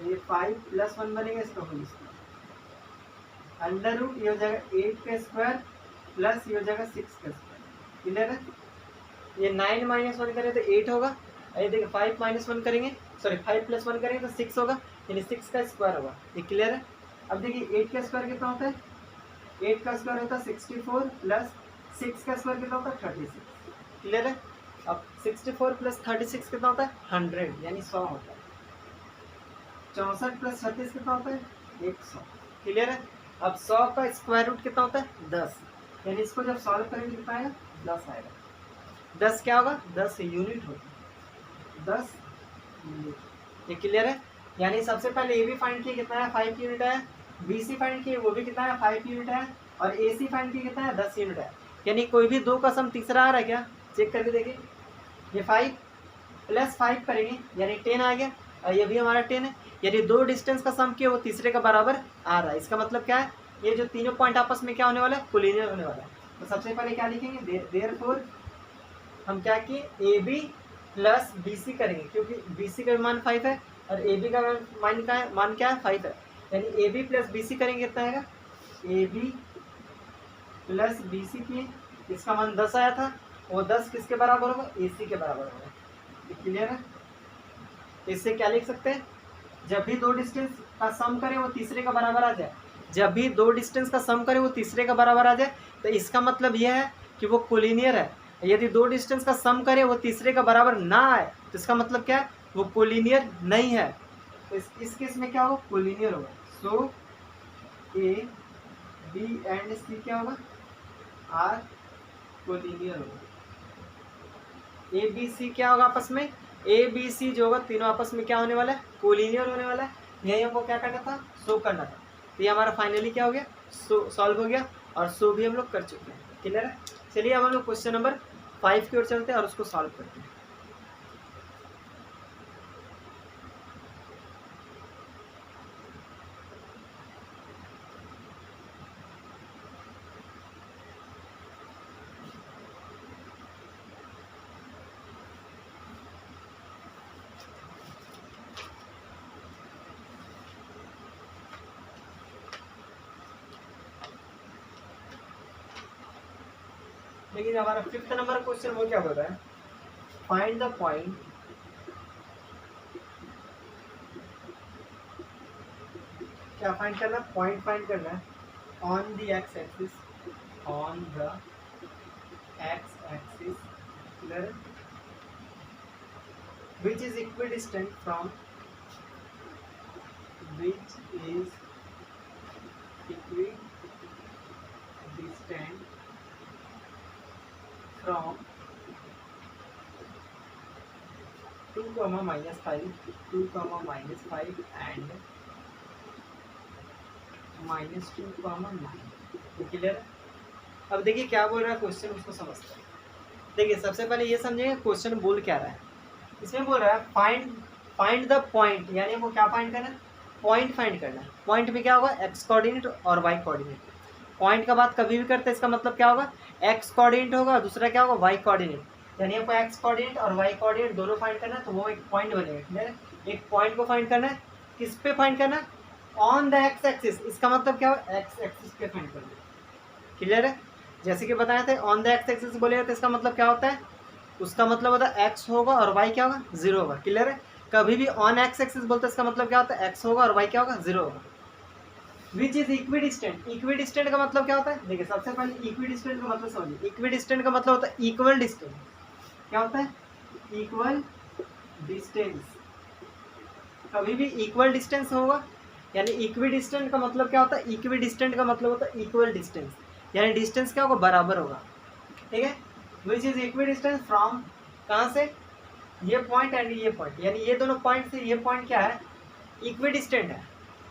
Speaker 1: ये 5 + 1 बनेगा, इसका होल स्क्वायर अंडर रूट ये हो जाएगा 8 का स्क्वायर प्लस ये हो जाएगा 6 का स्क्वायर। क्लियर है। ये 9 - 1 करें तो 8 होगा, ये देखिए 5 - 1 करेंगे, सॉरी 5 + 1 करेंगे तो 6 होगा, यानी 6 का स्क्वायर होगा। ये क्लियर है। अब देखिए 8 का स्क्वायर कितना होता है, 8 का स्क्वायर होता है 64 प्लस 6 का स्क्वायर कितना होता है 36। क्लियर है। अब 64 + 36 कितना होता है 100, यानी 100 होता है। 64 + 36 कितना होता है 100। क्लियर है। अब 100 का स्क्वायर रूट कितना होता है 10, यानी इसको जब सॉल्व करेंगे कितना आएगा 10 आएगा। 10 क्या होगा 10 यूनिट होगा, 10 यूनिट। ये क्लियर है। यानी सबसे पहले ए बी फाइंड किया कितना है 5 यूनिट है, बी सी फाइंड किए वो भी कितना है 5 यूनिट है, और ए सी फाइंड किया कितना है 10 यूनिट है। यानी कोई भी दो का सम तीसरा आ रहा है क्या, चेक करके देखिए। ये 5 प्लस 5 करेंगे यानी 10 आ गया, और ये भी हमारा 10 है। यानी दो डिस्टेंस का सम किया वो तीसरे का बराबर आ रहा है। इसका मतलब क्या है, ये जो तीनों पॉइंट आपस में क्या होने वाला है, कोलिनियर होने वाला है। तो सबसे पहले क्या लिखेंगे, देयरफॉर हम क्या किए A B plus B C करेंगे, क्योंकि बी सी का मान 5 है और ए बी का मान क्या है 5 है। यानी A B plus B C करेंगे कितना आएगा, A B plus B C किए, इसका मान 10 आया था, वो 10 किसके बराबर होगा, ए सी के बराबर होगा। क्लियर है। इससे क्या लिख सकते हैं, जब भी दो डिस्टेंस का सम करें वो तीसरे का बराबर आ जाए, जब भी दो डिस्टेंस का सम करें वो तीसरे का बराबर आ जाए, तो इसका मतलब यह है कि वो कोलिनियर है। यदि दो डिस्टेंस का सम करें वो तीसरे का बराबर ना आए तो इसका मतलब क्या है, वो कोलिनियर नहीं है। तो इस केस में क्या होगा, कोलिनियर होगा। सो ए बी एंड सी क्या होगा, आर कोलिनियर होगा। ए बी सी क्या होगा आपस में, ए बी सी जो होगा तीनों आपस में क्या होने वाला है, कोलिनियर होने वाला है। यही हमको क्या करना था, शो करना था। तो ये हमारा फाइनली क्या हो गया, सॉल्व हो गया, और शो भी हम लोग कर चुके हैं। क्लियर है। चलिए अब हम लोग क्वेश्चन नंबर 5 की ओर चलते हैं और उसको सॉल्व करते हैं। लेकिन हमारा 5th नंबर क्वेश्चन वो क्या बोल रहा है, फाइंड द पॉइंट क्या फाइंड करना है, पॉइंट फाइंड करना है on the x axis, on the x axis clear, which is equidistant from which is equidistant from 2, -5, 2, -5 and -2, -9। Clear. अब देखिए क्या बोल रहा है क्वेश्चन, उसको समझते हैं। देखिए सबसे पहले ये समझिए क्वेश्चन बोल क्या रहा है। इसमें बोल रहा है फाइंड द पॉइंट, यानी वो क्या फाइंड करना है, पॉइंट फाइंड करना है। पॉइंट में क्या होगा, एक्स कोऑर्डिनेट और वाई कोऑर्डिनेट। पॉइंट का बात कभी भी करते हैं इसका मतलब क्या होगा, एक्स कोऑर्डिनेट होगा, दूसरा क्या होगा वाई कोऑर्डिनेट। यानी आपको एक्स कोऑर्डिनेट और वाई कोऑर्डिनेट दोनों फाइंड करना है, तो वो एक पॉइंट बनेगा। क्लियर है। एक पॉइंट को फाइंड करना है, किस पे फाइंड करना है, ऑन द एक्स एक्सिस। इसका मतलब क्या होगा, एक्स एक्सिस पे फाइंड करना है। क्लियर है। जैसे कि बताए थे ऑन द एक्स एक्सिस बोले तो इसका मतलब क्या होता है, उसका मतलब होता है एक्स होगा और वाई क्या होगा, 0 होगा। क्लियर है। कभी भी ऑन एक्स एक्सिस बोलते हैं इसका मतलब क्या होता है, एक्स होगा और वाई क्या होगा, 0 होगा। विच इज इक्विडिस्टेंट, इक्विडिस्टेंट का मतलब क्या होता है, देखिए सबसे पहले इक्विडिस्टेंट का मतलब समझिए। इक्विडिस्टेंट का मतलब होता है इक्वल डिस्टेंस। क्या होता है, इक्वल डिस्टेंस। कभी भी इक्वल डिस्टेंस होगा, यानी इक्विडिस्टेंट का मतलब क्या होता है, इक्विडिस्टेंट का मतलब होता है इक्वल डिस्टेंस, यानी डिस्टेंस क्या होगा, बराबर होगा। ठीक है। विच इज इक्विडिस्टेंस फ्रॉम, कहाँ से, ये पॉइंट एंड ये पॉइंट, यानी ये दोनों पॉइंट से ये पॉइंट क्या है, इक्विडिस्टेंट है।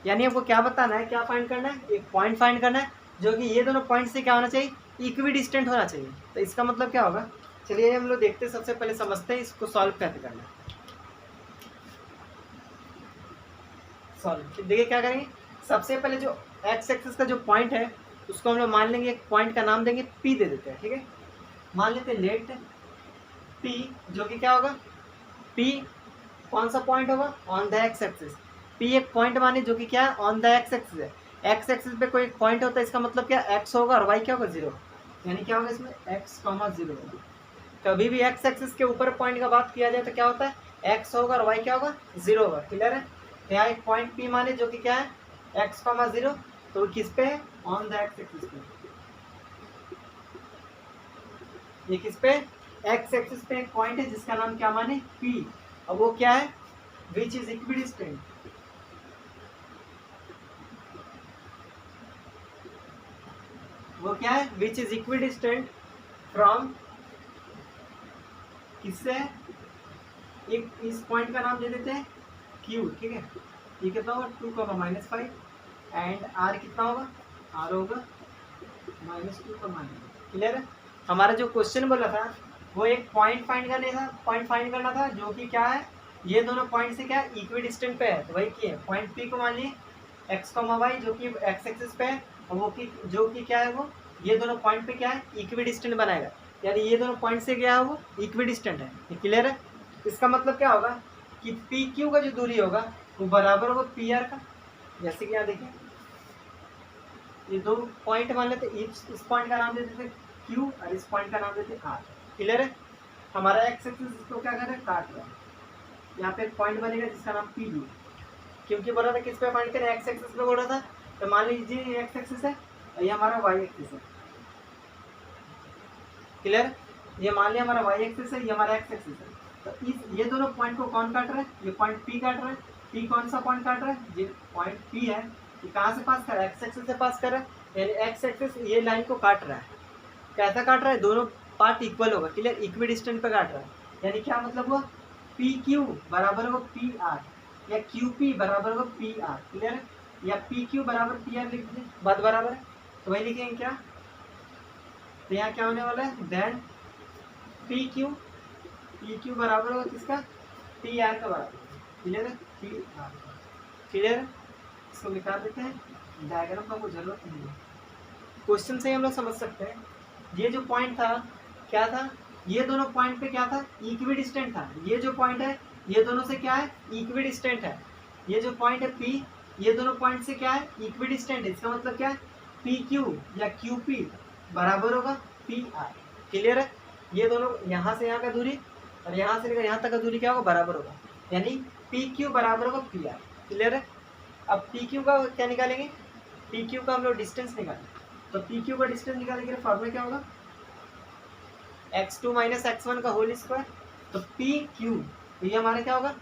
Speaker 1: यानी आपको क्या बताना है, क्या फाइंड करना है, एक पॉइंट फाइंड करना है जो कि ये दोनों पॉइंट से क्या होना चाहिए, इक्विडिस्टेंट होना चाहिए। तो इसका मतलब क्या होगा, चलिए हम लोग देखते हैं, सबसे पहले समझते हैं इसको सॉल्व कैसे करना है। सॉल्व देखिए क्या करेंगे, सबसे पहले जो एक्स एक्सिस का जो पॉइंट है उसको हम लोग मान लेंगे, एक पॉइंट का नाम देंगे पी दे देते हैं। ठीक है। मान लेते हैं लेट पी, जो कि क्या होगा, पी कौन सा पॉइंट होगा, on the x axis. P एक पॉइंट माने जो कि क्या है, ऑन द एक्स एक्सिस है। एक्स एक्सिस पे कोई पॉइंट होता है, इसका मतलब क्या, एक्स होगा और वाई क्या होगा, 0। यानी क्या होगा इसमें, एक्स, 0 होगा। कभी भी एक्स एक्सिस के ऊपर पॉइंट का बात किया जाए तो क्या होता है, एक्स होगा और वाई क्या होगा, 0 होगा। क्लियर है। यहाँ एक पॉइंट पी माने जो कि क्या है, एक्स, 0, तो किस पे है, ऑन द एक्स एक्सिस पे। ये किस पे, एक्स एक्सिस पे एक पॉइंट है जिसका नाम क्या माने, पी। अब वो क्या है, विच इज इक्विडिस्टेंट, वो क्या है, विच इज इक्विडिस्टेंट फ्रॉम, किससे, एक इस पॉइंट का नाम दे देते हैं क्यू, ठीक है। ये कितना होगा 2 का -5 एंड आर कितना होगा, आर होगा -2 का -, क्लियर है। हमारा जो क्वेश्चन बोला था वो एक पॉइंट फाइंड करना था, पॉइंट फाइंड करना था जो कि क्या है, ये दोनों पॉइंट से क्या है इक्वी डिस्टेंट पे है, तो वही किए पॉइंट पी को मान लिए एक्स वाई जो कि एक्स एक्सिस पे है, और वो की जो कि क्या है वो ये दोनों पॉइंट पे क्या है इक्वी डिस्टेंट बनाएगा, यानी ये दोनों पॉइंट से क्या है वो इक्वी डिस्टेंट है, ये क्लियर है। इसका मतलब क्या होगा कि पी क्यू का जो दूरी होगा वो बराबर होगा पी आर का, जैसे कि यहाँ देखिए ये दो पॉइंट मान लेते, इस पॉइंट का नाम देते थे क्यू और इस पॉइंट का नाम देते आर, क्लियर है। हमारा एक्स एक्सिस इसको क्या कर रहा है काट रहा है, यहाँ पे एक पॉइंट बनेगा जिसका नाम पी यू, क्योंकि बोला था किस पे पॉइंट करें एक्स एक्सिस पे बोला था, तो मान लीजिए ये एक्स एक्सिस है और ये हमारा वाई एक्सिस है, क्लियर। ये मान लिया हमारा वाई एक्सिस है, ये हमारा एक्स एक्सिस है, तो इस ये दोनों पॉइंट को कौन काट रहा है, ये पॉइंट पी काट रहा है। पी कौन सा पॉइंट काट रहा है, ये पॉइंट पी है, ये कहाँ से पास कर रहा है एक्स एक्सिस से पास कर रहा है, यानी एक्स एक्सिस ये लाइन को काट रहा है, कैसा काट रहा है दोनों पार्ट इक्वल होगा, क्लियर, इक्वी डिस्टेंट पे काट रहा है, यानी क्या मतलब हुआ पी क्यू बराबर होगा पी आर या क्यू पी बराबर होगा पी आर, क्लियर है, या पी क्यू बराबर पी आर लिख दीजिए, बात बराबर है, तो वही लिखेंगे क्या, तो यहाँ क्या होने वाला है देन पी क्यू बराबर होगा किसका पी आर का बराबर, क्लियर है, पी आर, क्लियर है। इसको निकाल देते हैं, डायग्राम का कोई जरूरत नहीं है, क्वेश्चन से ही हम लोग समझ सकते हैं। ये जो पॉइंट था क्या था, ये दोनों पॉइंट पे क्या था इक्वी डिस्टेंट था, ये जो पॉइंट है ये दोनों से क्या है इक्वी डिस्टेंट है, ये जो पॉइंट है पी ये दोनों पॉइंट से क्या है इक्वी डिस्टेंट है, इसका मतलब क्या है पी क्यू या क्यू पी बराबर होगा पी आर, क्लियर है। ये दोनों यहाँ से यहाँ का दूरी और यहाँ से लेकर यहाँ तक का दूरी क्या होगा बराबर होगा, यानी पी क्यू बराबर होगा पी आर, क्लियर है। अब पी क्यू का क्या निकालेंगे, पी क्यू का हम लोग डिस्टेंस निकालेंगे, तो पी क्यू का डिस्टेंस निकालने के लिए फॉर्मूला क्या होगा x2 माइनस x1 का होल स्क्वायर, तो पी क्यू तो ये हमारा क्या होगा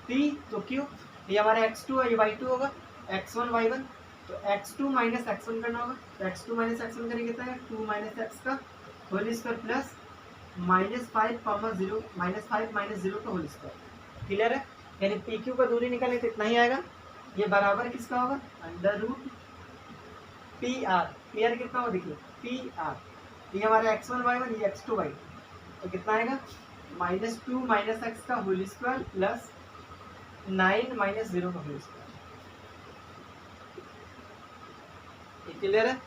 Speaker 1: पी तो क्यू, ये हमारा x2 और ये y2 होगा x1 y1, तो x2 माइनस x1 करना होगा, तो x2 माइनस x1 करेंगे कितना है 2 माइनस x का होल स्क्वायर प्लस -5 माइनस 0 का होल स्क्वायर, क्लियर है। यानी पी क्यू का दूरी निकालें तो इतना ही आएगा, ये बराबर किसका होगा अंडर रूट पी आर कितना होगा देखिए पी आर, ये हमारा x1 y1 ये x2 y2, तो कितना आएगा -2 माइनस एक्स का होल स्क्वायर प्लस 9 माइनस 0 का होल स्क्वायर, क्लियर है।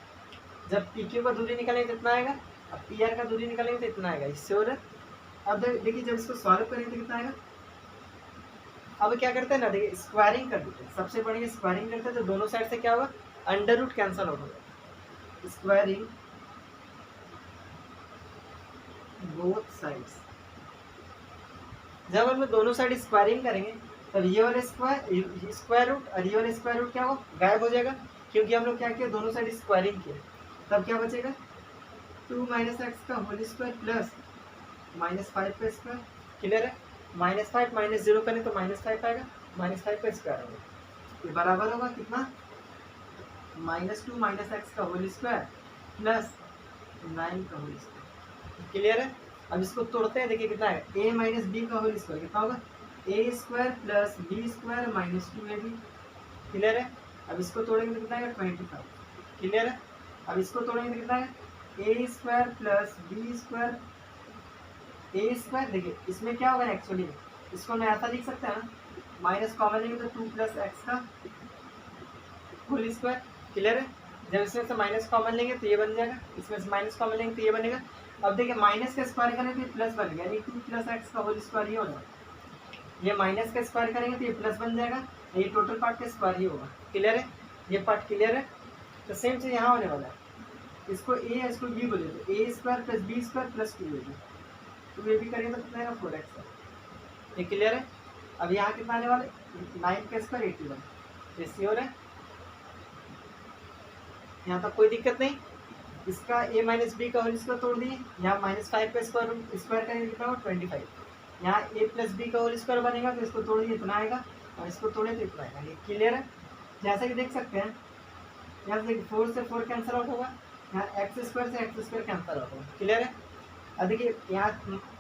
Speaker 1: जब पी क्यू का दूरी निकालेंगे तो कितना आएगा, अब पी आर का दूरी निकालेंगे तो इतना आएगा, इससे और अब देखिए जब इसको सॉल्व करेंगे तो कितना आएगा, अब क्या करते हैं ना देखिए स्क्वायरिंग कर देते हैं, सबसे बढ़िया स्क्वायरिंग करते हैं तो दोनों साइड से क्या होगा अंडर रूट कैंसिल आउट होगा, स्क्वायरिंग बोथ साइड्स, जब हम लोग दोनों साइड स्क्वायरिंग करेंगे तब ये वाला स्क्वायर रूट और ये वाला स्क्वायर रूट क्या हो गायब हो जाएगा, क्योंकि हम लोग क्या किया दोनों साइड स्क्वायरिंग किया, तब क्या बचेगा 2 माइनस एक्स का होल स्क्वायर प्लस -5 का स्क्वायर, क्लियर है। -5 माइनस 0 करें तो -5 आएगा, -5 का स्क्वायर होगा, ये बराबर होगा कितना -2 माइनस एक्स का होल स्क्वायर प्लस 9 का होल स्क्वायर, क्लियर है। अब इसको तोड़ते हैं देखिए कितना है a माइनस बी का होल स्क्वायर कितना होगा a square plus B square minus 2ab, clear है। अब इसको तोड़ेंगे तो कितना आएगा 25, क्लियर है। अब इसको तोड़ेंगे तो कितना है a square plus B square, a square देखिए इसमें क्या होगा एक्चुअली इसको मैं ऐसा लिख सकता है ना, माइनस कॉमन लेंगे तो 2 प्लस एक्स का होल स्क्वायर, क्लियर है। जब इसमें से माइनस कॉमन लेंगे तो ये बन जाएगा, इसमें से माइनस कॉमन लेंगे तो ये बनेगा। अब देखिए माइनस का स्क्वायर करेंगे तो ये प्लस बन गया, यानी 2 प्लस एक्स का होल स्क्वायर ही होगा, ये माइनस का स्क्वायर करेंगे तो ये प्लस बन जाएगा, ये टोटल पार्ट का स्क्वायर ही होगा, क्लियर है। ये पार्ट क्लियर है, तो सेम चीज़ यहाँ होने वाला है, इसको ए है इसको बी बोले तो A square plus B square plus 2ab करेंगे तो कितना आएगा 4x, ये क्लियर है। अब यहाँ कितना आने वाला है 9 का स्क्वायर 81, ये श्योर है, यहाँ तक कोई दिक्कत नहीं। इसका a माइनस बी का होल स्क्वायर तोड़ दिए, यहाँ -5 का स्क्वायर करेंगे कितना होगा 25, यहाँ a प्लस बी का होल स्क्वायर बनेगा तो इसको तोड़िए इतना आएगा और इसको तोड़े तो इतना आएगा, ये क्लियर है। जैसा कि देख सकते हैं यहाँ से 4 से 4 कैंसिल आउट होगा, यहाँ x स्क्वायर से x स्क्वायर कैंसिल आउट होगा, क्लियर है। अब देखिए यहाँ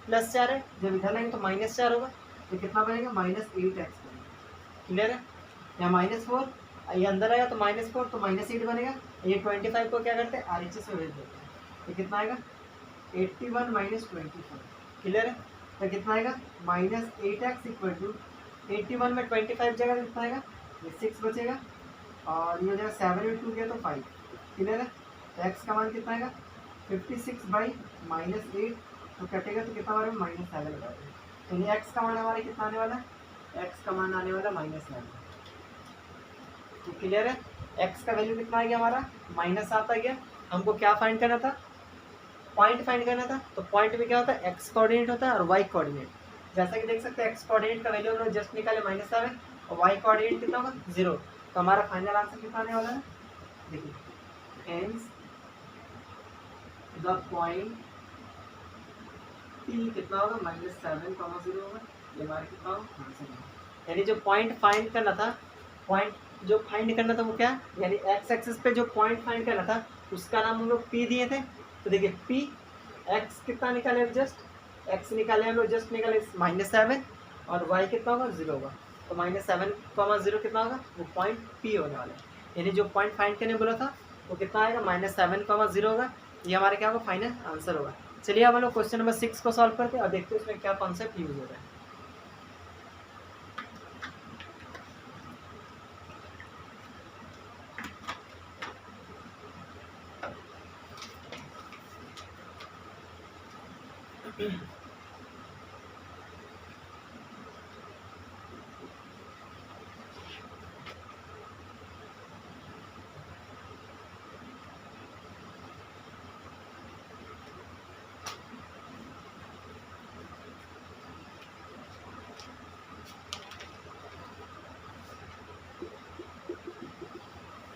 Speaker 1: +4 है, जब इधर लाएंगे तो -4 होगा, तो कितना बनेगा -8x बनेगा, क्लियर है। यहाँ -4, ये अंदर आएगा तो -4 तो -8 बनेगा। ये 25 को क्या करते हैं RHS में भेज देते हैं, ये कितना आएगा 81 - 24। क्लियर है। तो कितना आएगा -8x = 81 में 25 जगह कितना आएगा, ये 6 बचेगा और ये हो जाएगा 7 में 2 गया तो 5। क्लियर है। तो x का मान कितना आएगा 56/-8, तो कटेगा तो कितना बनेगा -7 बनेगा। यानी x का मान हमारे कितना आने वाला है, x का मान आने वाला -7। तो क्लियर है। x का वैल्यू कितना आ गया हमारा -7 आ गया। हमको क्या फाइंड करना था, पॉइंट फाइंड करना था। तो पॉइंट में क्या होता है x कोऑर्डिनेट होता है और y कोऑर्डिनेट। जैसा कि देख सकते हैं x कोऑर्डिनेट का वैल्यू हम लोग जस्ट निकाले -7 और y कोऑर्डिनेट कितना होगा 0। तो हमारा फाइनल आंसर कितना आने वाला है, देखिए हेंस द पॉइंट p कितना होगा -7,0 होगा। ये हमारा कितना होगा आंसर होगा। यानी जो पॉइंट फाइंड करना था, पॉइंट जो फाइंड करना था वो क्या, यानी x एक्सिस पे जो पॉइंट फाइंड करना था उसका नाम हम लोग p दिए थे। तो देखिए p x कितना निकाले हम जस्ट x निकाले हम लोग जस्ट निकाले -7 और y कितना होगा 0 होगा। तो -7,0 कितना होगा, वो पॉइंट p होने वाला है। यानी जो पॉइंट फाइंड करने बोला था वो कितना आएगा -7,0 होगा। ये हमारे क्या होगा फाइनल आंसर होगा। चलिए अब हम लोग क्वेश्चन नंबर 6 को सॉल्व करते हैं और देखते हैं उसमें क्या कॉन्सेप्ट यूज हो रहा है।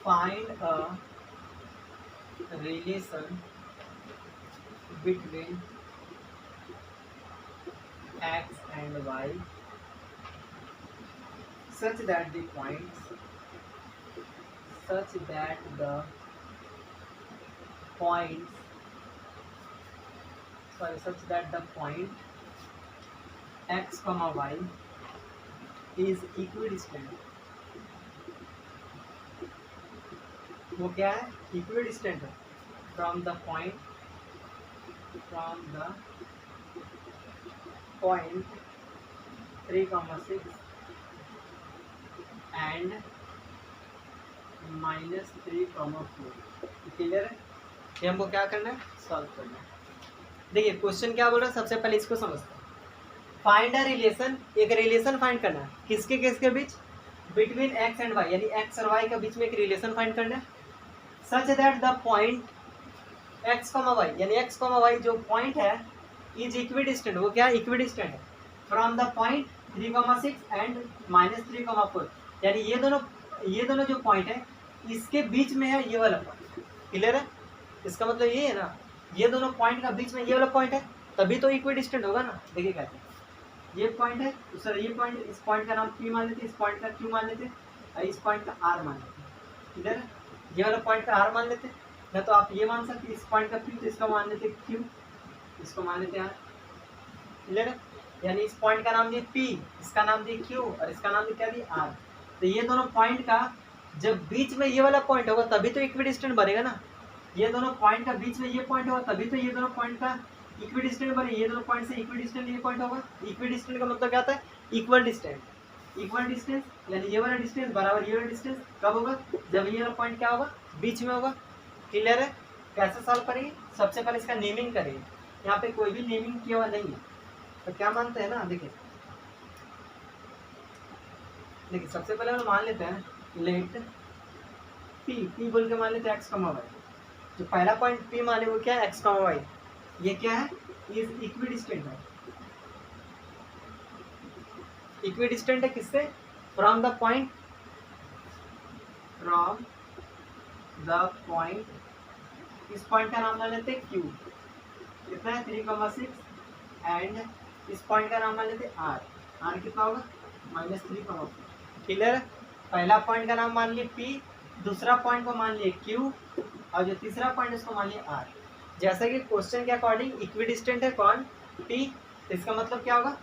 Speaker 1: Find a relation between x and y such that the points such that the points such that the point x comma y is equidistant। वो क्या है इक्विडिस्टेंट है from the point 3,6 and -3,4। Clear है। ये हमको क्या करना है सॉल्व करना है। देखिए क्वेश्चन क्या बोल रहा है, सबसे पहले इसको समझते हैं। फाइंड अ रिलेशन, एक रिलेशन फाइंड करना है किसके किसके बीच, बिटवीन एक्स एंड वाई, यानी एक्स और वाई के बीच में एक रिलेशन फाइंड करना है। Such that the point x, y, यानी x, y जो पॉइंट है इज इक्विडिस्टेंट, वो क्या इक्विडिस्टेंट है फ्रॉम द पॉइंट 3,6 एंड -3,4। यानी ये दोनों जो पॉइंट है इसके बीच में है ये वाला पॉइंट। क्लियर है। इसका मतलब ये है ना, ये दोनों पॉइंट का बीच में ये वाला पॉइंट है तभी तो इक्विडिस्टेंट होगा ना। देखिए कहते हैं ये पॉइंट है सर, ये पॉइंट, इस पॉइंट का नाम P मान लेते, इस पॉइंट का Q मान लेते और इस पॉइंट का R मान लेते। क्लियर है। ये वाला पॉइंट का R मान लेते, या तो आप ये मान सकते इस पॉइंट का P, तो इसका मान लेते Q, इसको मान लेते R। क्लियर है। यानी इस पॉइंट का नाम दिए P, इसका नाम दिए Q और इसका नाम दिए क्या दिए R। तो ये दोनों पॉइंट का जब बीच में ये वाला पॉइंट होगा तभी तो इक्विडिस्टेंट बनेगा ना। ये दोनों पॉइंट का बीच में ये पॉइंट होगा तभी तो ये दोनों पॉइंट का इक्विडिस्टेंट बने। ये दोनों पॉइंट से इक्विडिस्टेंट ये पॉइंट होगा। इक्विडिस्टेंट का मतलब क्या होता है इक्वल डिस्टेंस। इक्वल डिस्टेंस यानी ये वाला डिस्टेंस बराबर ये वाला डिस्टेंस कब होगा, जब ये वाला पॉइंट क्या होगा बीच में होगा। क्लियर है। कैसे सॉल्व करेंगे, सबसे पहले इसका नेमिंग करेंगे। यहाँ पे कोई भी नेमिंग किया हुआ नहीं है तो क्या मानते हैं ना, देखिए सबसे पहले हम मान लेते हैं लेट P बोल के मान लेते हैं x, y। जो पहला पॉइंट P माने वो क्या है x, y। ये क्या है इज इक्विडिस्टेंट है। इक्विडिस्टेंट है किससे, फ्रॉम द पॉइंट इस पॉइंट का नाम मान लेते हैं Q, कितना है 3,6 एंड इस पॉइंट का नाम मान लेते हैं R कितना होगा -3,4। क्लियर है। पहला पॉइंट का नाम मान लिए P, दूसरा पॉइंट को मान लिए Q और जो तीसरा पॉइंट उसको मान लिए R। जैसा कि क्वेश्चन के अकॉर्डिंग इक्विडिस्टेंट है कौन P, तो इसका मतलब क्या होगा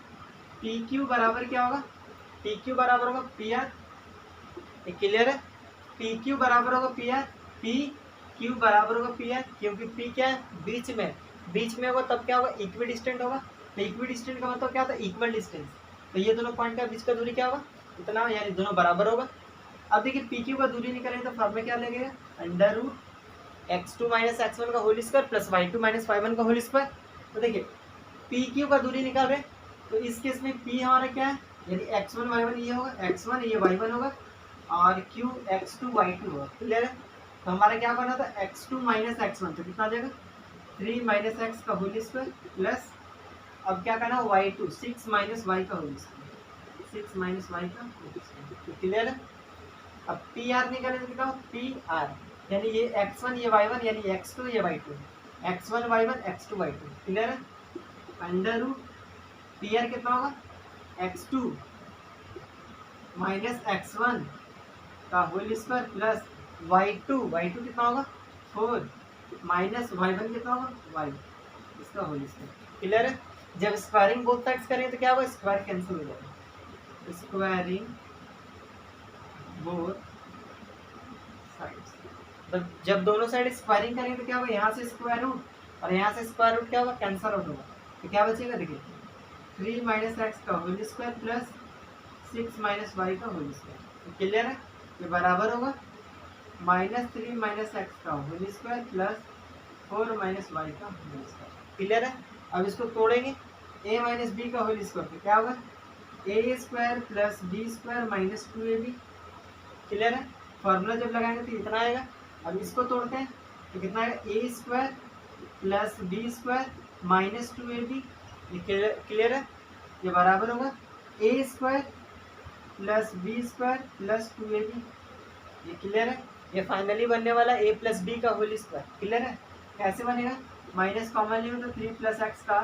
Speaker 1: PQ बराबर क्या होगा पी क्यू बराबर होगा पी आर, ये क्लियर है। पी क्यू बराबर होगा पी आर, पी क्यू बराबर होगा पी आर, क्योंकि पी क्या है बीच में होगा, तब क्या होगा इक्वी डिस्टेंट होगा। तो इक्वी डिस्टेंट का मतलब क्या होता है इक्वल डिस्टेंस। तो ये दोनों पॉइंट का बीच का दूरी क्या होगा इतना, यानी दोनों बराबर होगा। अब देखिए पी क्यू का दूरी निकालेंगे तो फॉर्म में क्या लगेगा under root x2 minus x1 का whole square plus y2 minus y1 का होल स्क्वायर। तो देखिए पी क्यू का दूरी निकाल रहे तो इस केस में पी हमारा क्या है, यदि x1 y1 ये होगा, x1 ये y1 होगा और q x2 y2 होगा, क्लियर है। तो हमारा क्या बना था x2 माइनस x1, तो कितना आ जाएगा 3 माइनस x का होल स्क्वायर प्लस अब क्या करना है y2 6 माइनस y का होल स्क्वायर, 6 माइनस y का होल स्क्वायर, क्लियर है। अब पी आर निकाले तो कितना पी आर, यानी ये x1 ये y1 यानी x2 ये y2, x1 y1 x2 y2, clear है। अंडर रूट पी आर कितना होगा x2 माइनस x1 का होल स्क्वायर प्लस y2 कितना होगा 4 माइनस y1 कितना होगा y इसका होल स्क्वायर, क्लियर है। जब स्क्वायरिंग बोथ साइड्स करेंगे तो क्या होगा स्क्वायर कैंसिल हो जाएगा, स्क्वायरिंग बोथ साइड्स। तो जब दोनों साइड स्क्वायरिंग करेंगे तो क्या होगा यहाँ से स्क्वायर रूट और यहाँ से स्क्वायर रूट क्या होगा कैंसिल आउट होगा। तो क्या बचेगा देखिए 3 माइनस एक्स का whole square plus 6 minus Y का होल स्क्वायर, क्लियर है। ये बराबर होगा -3 माइनस एक्स का whole square plus 4 minus Y का होल स्क्वायर, क्लियर है। अब इसको तोड़ेंगे a माइनस बी का होल स्क्वायर, तो क्या होगा A square plus B square minus 2ab, clear है। फॉर्मूला जब लगाएंगे तो इतना आएगा। अब इसको तोड़ते हैं तो कितना आएगा A square plus B square minus 2ab, clear है। ये बराबर होगा A square plus B square plus 2ab, ये क्लियर है। ये फाइनली बनने वाला a प्लस बी का होल स्क्वायर, क्लियर है। कैसे बनेगा माइनस कॉमन लियो तो 3 प्लस एक्स का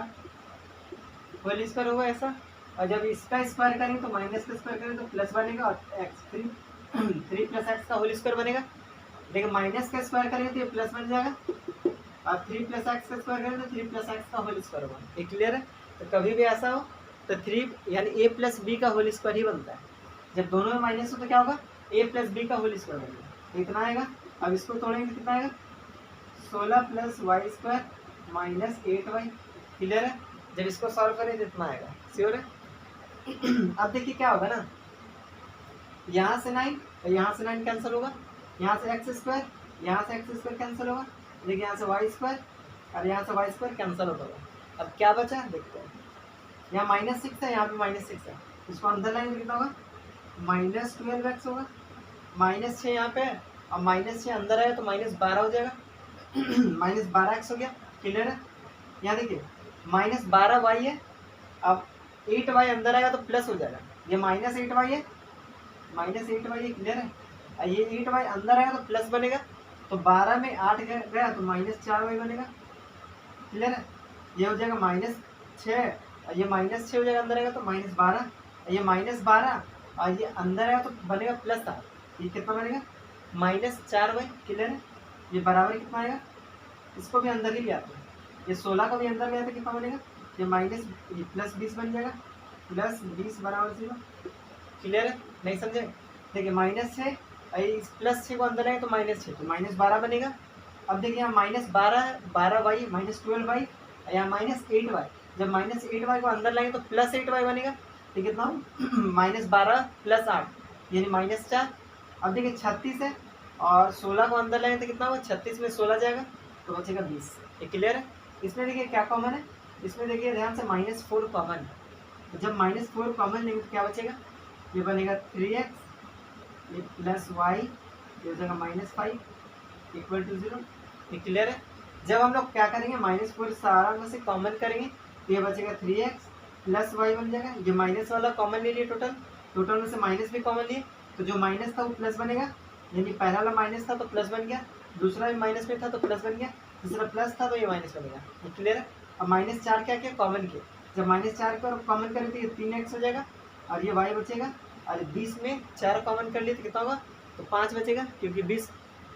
Speaker 1: होल स्क्वायर होगा ऐसा, और जब इसका स्क्वायर करेंगे तो माइनस का स्क्वायर करेंगे तो प्लस बनेगा और एक्स 3 प्लस एक्स का होल स्क्वायर बनेगा। देखिए माइनस का स्क्वायर करेंगे तो ये प्लस बन जाएगा और 3 प्लस एक्स का स्क्वायर करेंगे तो 3 प्लस एक्स का होल स्क्वायर होगा, ये क्लियर है। तो कभी भी ऐसा हो तो 3 यानी a प्लस बी का होल स्क्वायर ही बनता है। जब दोनों में माइनस हो तो क्या होगा a प्लस बी का होल स्क्वायर बनेगा, इतना आएगा। अब इसको तोड़ेंगे तो कितना आएगा 16 plus Y square minus 8y, clear है। जब इसको सॉल्व करें तो इतना आएगा, श्योर है। अब देखिए क्या होगा ना यहाँ से 9 और यहाँ से 9 कैंसिल होगा, यहाँ से एक्स स्क्वायर यहाँ से एक्स स्क्वायर कैंसिल होगा, देखिए यहाँ से वाई स्क्वायर और यहाँ से वाई स्क्वायर कैंसिल होगा। अब क्या बचा देखते हैं, यहाँ -6 है यहाँ पे -6 है, इसको अंदर लाइन कितना होगा -12x होगा, -6 यहाँ पे और -6 अंदर आया तो -12 हो जाएगा, -12x हो गया, क्लियर है। यहाँ देखिए -12y है, अब 8y अंदर आएगा तो प्लस हो जाएगा, ये -8y है क्लियर है। ये 8y अंदर आएगा तो प्लस बनेगा, तो 12 में 8 गया तो -4y बनेगा, क्लियर है। ये हो जाएगा -6 और ये -6 हो जाएगा अंदर आएगा तो -12, ये -12 और ये अंदर आएगा तो बनेगा +8, ये कितना बनेगा -4y, क्लियर है। ये बराबर कितना आएगा, इसको भी अंदर ही ले आते हैं, ये 16 को भी अंदर ले आते कितना बनेगा, ये +20 बन जाएगा, +20 बराबर 0, क्लियर है। नहीं समझे देखिए -6 इस +6 को अंदर आए तो -6 तो -12 बनेगा। अब देखिए यहाँ -12y -12y यहाँ -8y, जब -8y को अंदर लाएंगे तो +8y बनेगा, तो कितना -12 + 8 यानी -4। अब देखिए 36 है और 16 को अंदर लाएंगे तो कितना होगा 36 में 16 जाएगा तो बचेगा 20, ये क्लियर है। इसमें देखिए क्या कॉमन है, इसमें देखिए ध्यान से -4 कॉमन है, तो जब -4 कॉमन लेंगे तो क्या बचेगा, ये बनेगा 3x ये प्लस y ये हो जाएगा -5 = 0, ये क्लियर है। जब हम लोग क्या करेंगे -4 सारा में से कॉमन करेंगे तो ये बचेगा 3x प्लस y बन जाएगा, ये माइनस वाला कॉमन ले लिए, टोटल में से माइनस भी कॉमन लिए तो जो माइनस था वो प्लस बनेगा, यानी पहला वाला माइनस था तो प्लस बन गया, दूसरा भी माइनस में था तो प्लस बन गया, तीसरा प्लस था तो ये माइनस बनेगा, ये क्लियर है। अब -4 क्या किया कॉमन किया, जब -4 को कॉमन करें तो ये 3x हो जाएगा और ये y बचेगा, और 20 में 4 कॉमन कर लिए तो कितना होगा तो 5 बचेगा, क्योंकि 20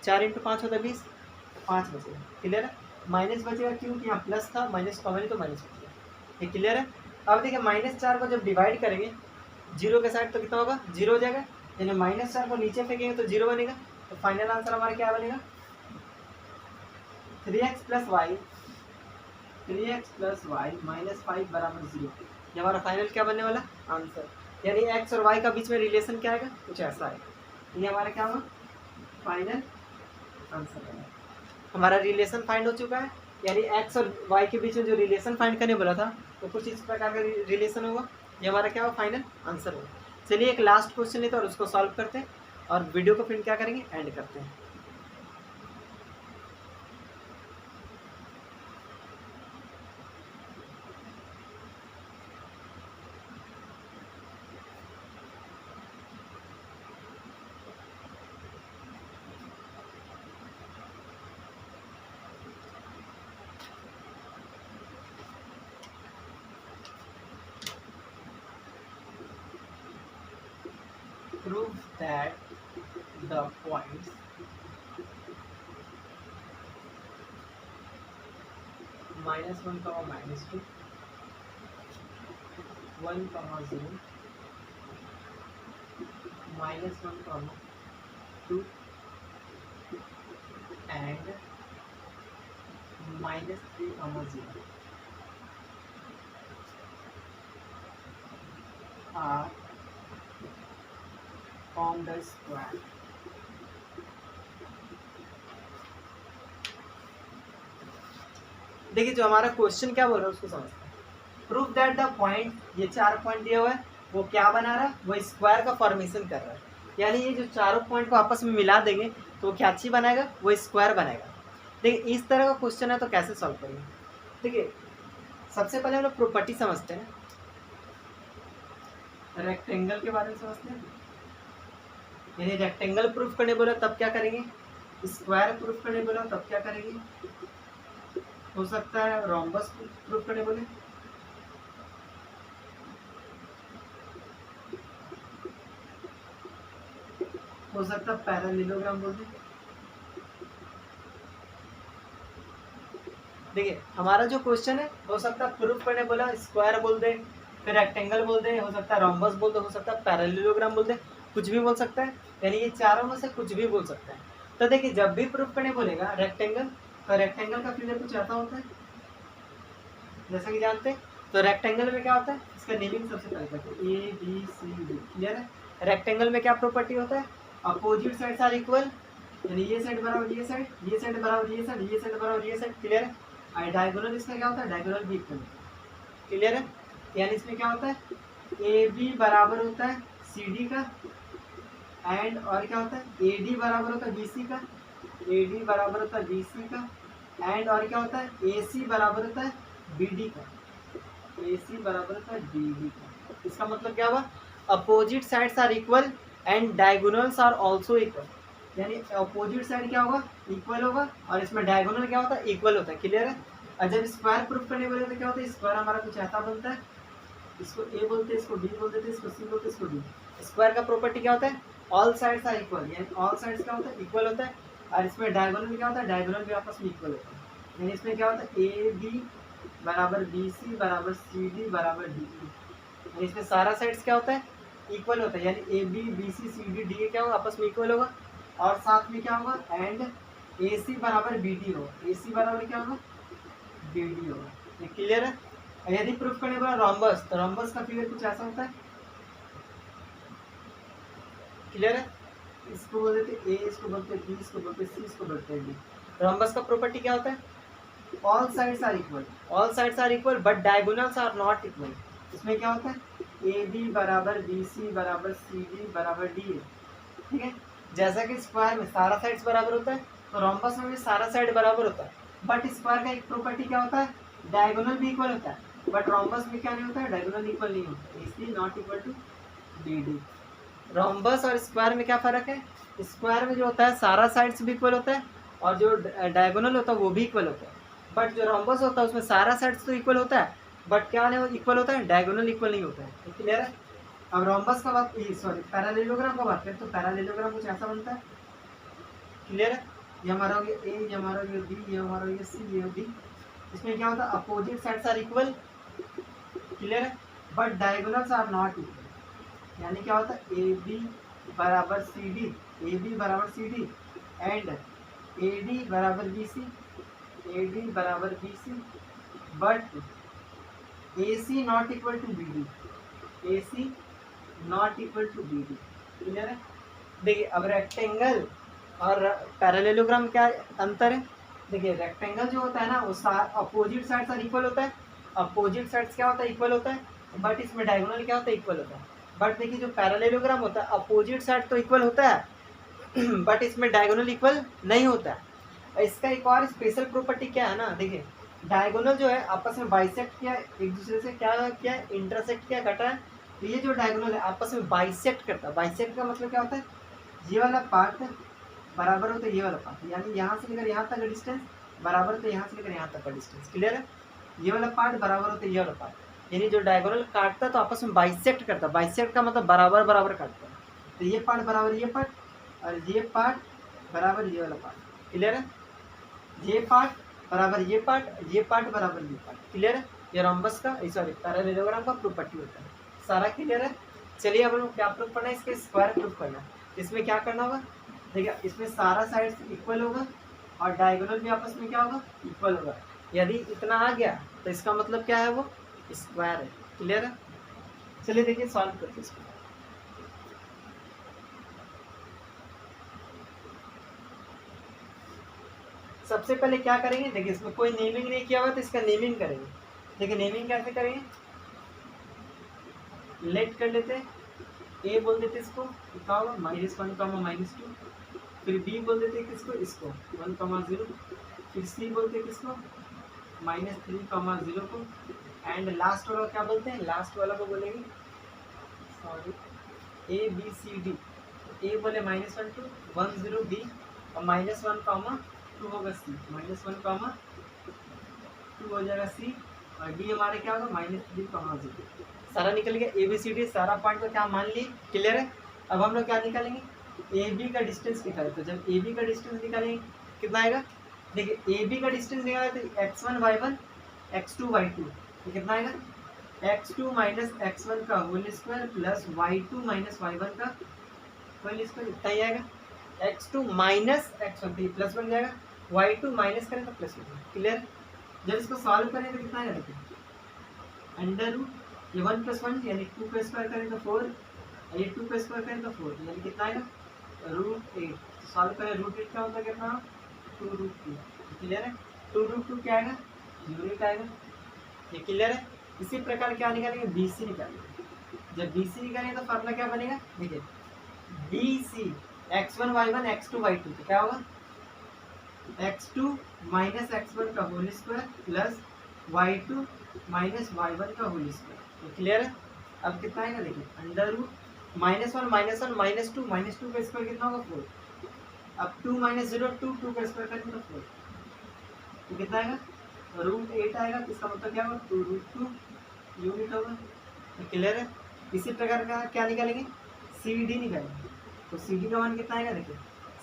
Speaker 1: 4 × 5 होता है 20, 5 बचेगा, क्लियर है। माइनस बचेगा क्योंकि यहाँ प्लस था, माइनस कॉमन है तो माइनस बचेगा, ये क्लियर है। अब देखिए -4 को जब डिवाइड करेंगे जीरो के साइड तो कितना होगा, जीरो हो जाएगा, यानी -4 को नीचे फेंकेंगे तो जीरो बनेगा। तो फाइनल आंसर हमारा क्या बनेगा, 3x + y -5 बराबर 0। ये हमारा फाइनल क्या बनने वाला आंसर, यानी x और y का बीच में रिलेशन क्या आएगा, कुछ ऐसा आएगा। ये हमारा क्या होगा, फाइनल आंसर है। हमारा रिलेशन फाइंड हो चुका है, यानी x और y के बीच में जो रिलेशन फाइंड करने बोला था तो कुछ इस प्रकार का रिलेशन होगा। ये हमारा क्या होगा, फाइनल आंसर होगा। चलिए एक लास्ट क्वेश्चन लेते हैं और उसको सॉल्व करते हैं और वीडियो को फिर क्या करेंगे, एंड करते हैं। Prove that the points -1, -2, 1, 0, -1, 2 and -3, 0 are on the square. देखिए जो हमारा क्वेश्चन क्या बोल रहा है उसको समझते हैं। प्रूव दैट द पॉइंट, ये 4 पॉइंट दिए हुए हैं, वो क्या बना रहा है, वो स्क्वायर का फॉर्मेशन कर रहा है। यानी ये जो चारों पॉइंट को आपस में मिला देंगे तो क्या चीज बनाएगा, वो स्क्वायर बनाएगा। देखिए इस तरह का क्वेश्चन है तो कैसे सॉल्व करेंगे। देखिए सबसे पहले हम लोग प्रॉपर्टी समझते हैं, रेक्टेंगल के बारे में समझते हैं। यानी रेक्टेंगल प्रूफ करने बोला तब क्या करेंगे, स्क्वायर प्रूफ करने बोला तब क्या करेंगे, हो सकता है रोम्बस प्रूफ करने बोले, हो सकता है पैरेललोग्राम बोल दे। देखिए हमारा जो क्वेश्चन है हो सकता है प्रूफ करने बोला स्क्वायर बोल दे, फिर रेक्टेंगल बोल दे, हो सकता है रोम्बस बोल दे, हो सकता है पैरेललोग्राम बोल दे, कुछ भी बोल सकता है। यानी ये चारों में से कुछ भी बोल सकता है। तो देखिए जब भी प्रूफ करने बोलेगा रेक्टेंगल, तो रेक्टेंगल का फिगर कुछ ऐसा होता है जैसा कि जानते हैं। तो रेक्टेंगल में क्या होता है, इसका नेमिंग सबसे पहले करते हैं, ABCD, क्लियर है। रेक्टेंगल में क्या प्रॉपर्टी होता है, अपोजिट साइड्स आर इक्वल, यानी ये साइड बराबर ये साइड, ये साइड बराबर ये साइड, ये साइड बराबर ये साइड, क्लियर है। और डायगोनल इसका क्या होता है, डायगोनल भी इक्वल, क्लियर है। यानी इसमें क्या होता है, AB बराबर होता है CD का, एंड और क्या होता है AD बराबर होता है BC का, AD बराबर होता है BC का, एंड और क्या होता है AC बराबर होता है BD का, AC बराबर होता है BD का। इसका मतलब क्या हुआ, opposite sides are equal and diagonals are also equal. यानी अपोजिट साइड क्या होगा, इक्वल होगा, और इसमें डायगोनल क्या होता है, इक्वल होता है, क्लियर है। और जब स्क्वायर प्रूफ करने वाले तो क्या होता है, स्क्वायर हमारा कुछ ऐसा बनता है, इसको A बोलते हैं, इसको B बोलते थे, इसको C बोलते हैं, इसको D। स्क्वायर का प्रॉपर्टी क्या होता है, ऑल साइड्स आर इक्वल, यानी ऑल साइड्स क्या होता है, इक्वल होता है। और इसमें डायगोनल क्या होता है, डायगोनल भी आपस में इक्वल होता है। यानी इसमें क्या होता है, AB बराबर BC बराबर CD बराबर DE, यानी इसमें सारा साइड्स क्या होता है, इक्वल होता है। यानी AB BC CD DE क्या होगा, आपस में इक्वल होगा। और साथ में क्या होगा, एंड AC बराबर BD होगा, AC बराबर क्या होगा, BD होगा, ये क्लियर है। यदि प्रूफ करने वाला रोम्बस, तो रोम्बस का फिगर कुछ ऐसा होता है, क्लियर है। इसको बोल देते ए, इसको बोलते बी, इसको बोलते सी, इसको बोलते डी। रोम्बस का प्रॉपर्टी क्या होता है, all sides are equal, all sides are equal but diagonals are not equal. इसमें क्या होता है, ए बी बराबर बी सी बराबर सी डी बराबर डी है, ठीक है। जैसा कि स्क्वायर में सारा साइड्स बराबर होता है, तो रोम्बस में भी सारा साइड बराबर होता है। बट स्क्वायर का एक प्रॉपर्टी क्या होता है, डायगोनल भी इक्वल होता है, बट रोम्बस में क्या नहीं होता है, डायगोनल इक्वल नहीं होता, इसलिए not equal to D D. Rhombus और स्क्वायर में क्या फ़र्क है, स्क्वायर में जो होता है सारा साइड्स भी इक्वल होता है, और जो डायगोनल होता है वो भी इक्वल होता है। बट जो रोम्बस होता है उसमें सारा साइड्स तो इक्वल होता है, बट क्या नहीं इक्वल होता है, डायगोनल इक्वल नहीं होता है, क्लियर है। अब रोम्बस का बात, सॉरी पैरेललोग्राम का बात करें तो पैरेललोग्राम कुछ ऐसा बनता है, क्लियर है। ये हमारा हो गया ए, ये हमारा हो गया बी, ये हमारा हो गया सी, ये डी। इसमें क्या होता है, opposite sides are equal, clear है, but diagonals are not equal, यानी क्या होता है ए बी बराबर सी डी, ए बी बराबर C D and A D बराबर बी सी, ए डी बराबर B C, but A C not equal to B D, A C not equal to B D. Clear है? देखिए अब rectangle और parallelogram क्या अंतर है? देखिए रेक्टेंगल जो होता है ना वो अपोजिट साइड्स आर इक्वल होता है, अपोजिट साइड्स क्या होता है इक्वल होता है, बट इसमें डायगोनल क्या होता है इक्वल होता है। बट देखिए जो पैरेललोग्राम होता है अपोजिट साइड तो इक्वल होता है बट इसमें डायगोनल इक्वल नहीं होता है। इसका एक और स्पेशल प्रॉपर्टी क्या है ना, देखिए डायगोनल जो है आपस में बाइसेक्ट किया, एक दूसरे से क्या इंटरसेक्ट किया, कटा है। तो ये जो डायगोनल है आपस में बाइसेक्ट करता है। बाइसेक्ट का मतलब क्या होता है, ये वाला पार्ट बराबर होता है ये वाला पार्ट, यानी यहाँ से लेकर यहाँ तक का डिस्टेंस बराबर होता है यहाँ से लेकर यहाँ तक का डिस्टेंस। क्लियर है? ये वाला पार्ट बराबर होता है ये वाला पार्ट, यानी जो डायगोनल काटता है तो आपस में बाइसेक्ट करता है। बाइसेक्ट का मतलब बराबर बराबर काटता है। तो ये पार्ट बराबर ये पार्ट और ये पार्ट बराबर ये वाला पार्ट। क्लियर है? ये पार्ट बराबर ये पार्ट बराबर ये पार्ट। क्लियर है? ये रोम्बस का सॉरी पैरेललोग्राम का प्रॉपर्टी होता है। सारा क्लियर है? चलिए अब लोग क्या प्रूफ करना है, इसके स्क्वायर प्रूफ करना है। इसमें क्या करना होगा, देखिए इसमें सारा साइड इक्वल होगा और डायगोनल भी आपस में क्या होगा इक्वल होगा। यदि इतना आ गया तो इसका मतलब क्या है, वो स्क्वायर है। क्लियर है? चलिए देखिए सॉल्व करते इसको। सबसे पहले क्या करेंगे, देखिए इसमें कोई नेमिंग नहीं किया हुआ तो इसका नेमिंग करेंगे। देखिए नेमिंग कैसे करेंगे, लेट कर लेते हैं, ए बोल देते इसको क्या होगा -1, -2, फिर बी बोल देते किसको, इसको 1, 0, फिर सी बोलते किसको -3, 0 को, एंड लास्ट वाला क्या बोलते हैं, लास्ट वाला को बोलेंगे sorry A B C D. A बोले -1, 2, 1, 0 बी और -1, 2 होगा सी, -1, 2 हो जाएगा सी और डी हमारे क्या होगा -3, 0। सारा निकल गया, ए बी सी डी सारा पॉइंट को क्या मान लिए। क्लियर है? अब हम लोग क्या निकालेंगे, ए बी का डिस्टेंस निकालें। तो जब ए बी का डिस्टेंस निकालेंगे कितना आएगा, देखिए ए बी का डिस्टेंस निकाला तो x1 y1 x2 y2, तो कितना आएगा x2 - x1 का whole square plus y2 - y1 का होल स्क्वायर, इतना ही आएगा। x2 - x1 तो प्लस बन जाएगा, y2 माइनस करें तो प्लस बन जाएगा। क्लियर? जब इसको सॉल्व करें तो कितना आएगा, देखिए अंडर रूट ये 1 + 1 यानी 2 का स्क्वायर करें तो 4, ये 2 का स्क्वायर करें तो 4 यानी कितना आएगा √8। तो सॉल्व करें √8 का होता है कितना 2√2। क्लियर है? 2√2 क्या आएगा, यूनिट आएगा। ये क्लियर है? इसी प्रकार क्या निकालेंगे, बी सी निकालेंगे। जब बी सी निकालेंगे तो फार्मूला क्या बनेगा, देखिए B C x1 y1 x2 y2, तो क्या होगा x2 - x1 का whole square plus y2 - y1 का होल स्क्वायर। तो क्लियर है? अब कितना आएगा, देखिए अंडर रूट -1 -1 -2 का स्क्वायर कितना होगा 4, अब 2 - 0 2 का स्क्वायर करेंगे तो 4, तो कितना आएगा √8 आएगा। तो इसका मतलब क्या होगा 2√2 यूनिट होगा। तो क्लियर है? इसी प्रकार का क्या निकालेंगे, सी डी निकालेंगे। तो सी डी का मान कितना आएगा, देखिए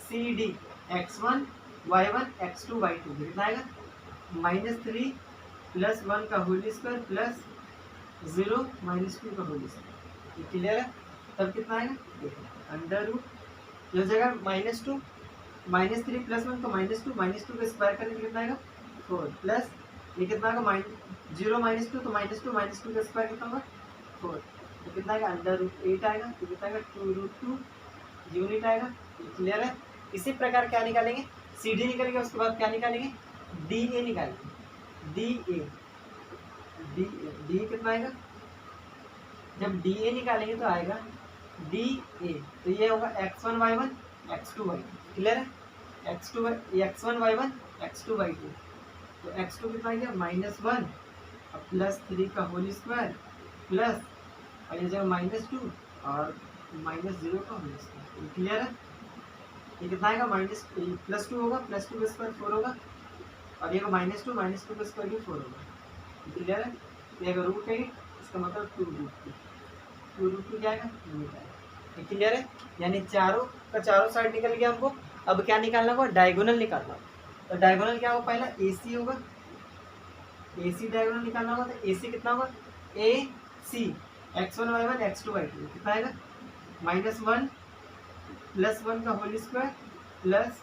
Speaker 1: C D x1 y1 x2 y2 कितना आएगा -3 + 1 का होल स्क्वायर प्लस 0 - 2 का होल स्क्वायर। ये क्लियर है? तब कितना आएगा, देखिए अंडर रूट जो जगह -2 -3 + 1 तो -2 का स्क्वायर करेंगे कितना आएगा 4 प्लस ये कितना आएगा 0 - 2 तो -2 का स्क्वायर कितना होगा 4, तो कितना आएगा अंडर रूट 8 आएगा। तो कितना आएगा 2√2 यूनिट आएगा। क्लियर है? इसी प्रकार क्या निकालेंगे, सी डी निकालेंगे, उसके बाद क्या निकालेंगे, डी ए निकालेंगे। डी कितना आएगा, जब डी ए निकालेंगे तो आएगा डी ए, तो ये होगा x1 y1 x2 y2। Clear है? x1 y1 x2 y2, तो x2 कितना आ गया -1 और +3 का होल स्क्वायर प्लस और ये जगह -2 और -0 का होल स्क्वायर। क्लियर है? ये कितना आएगा +2 होगा, +2 का स्क्वायर 4 होगा और ये -2 का स्क्वायर भी 4 होगा। क्लियर है? ये √8 इसका मतलब 2√2 क्या आएगा यूनिट आएगा। क्लियर है? यानी चारों का चारों साइड निकल गया हमको। अब क्या निकालना होगा, डायगोनल निकालना होगा। तो डायगोनल क्या होगा, पहला ए सी होगा, ए सी डायगोनल निकालना होगा। तो ए सी कितना होगा, ए सी x1 y1 x2 y2 कितना आएगा -1 + 1 का होल स्क्वायर प्लस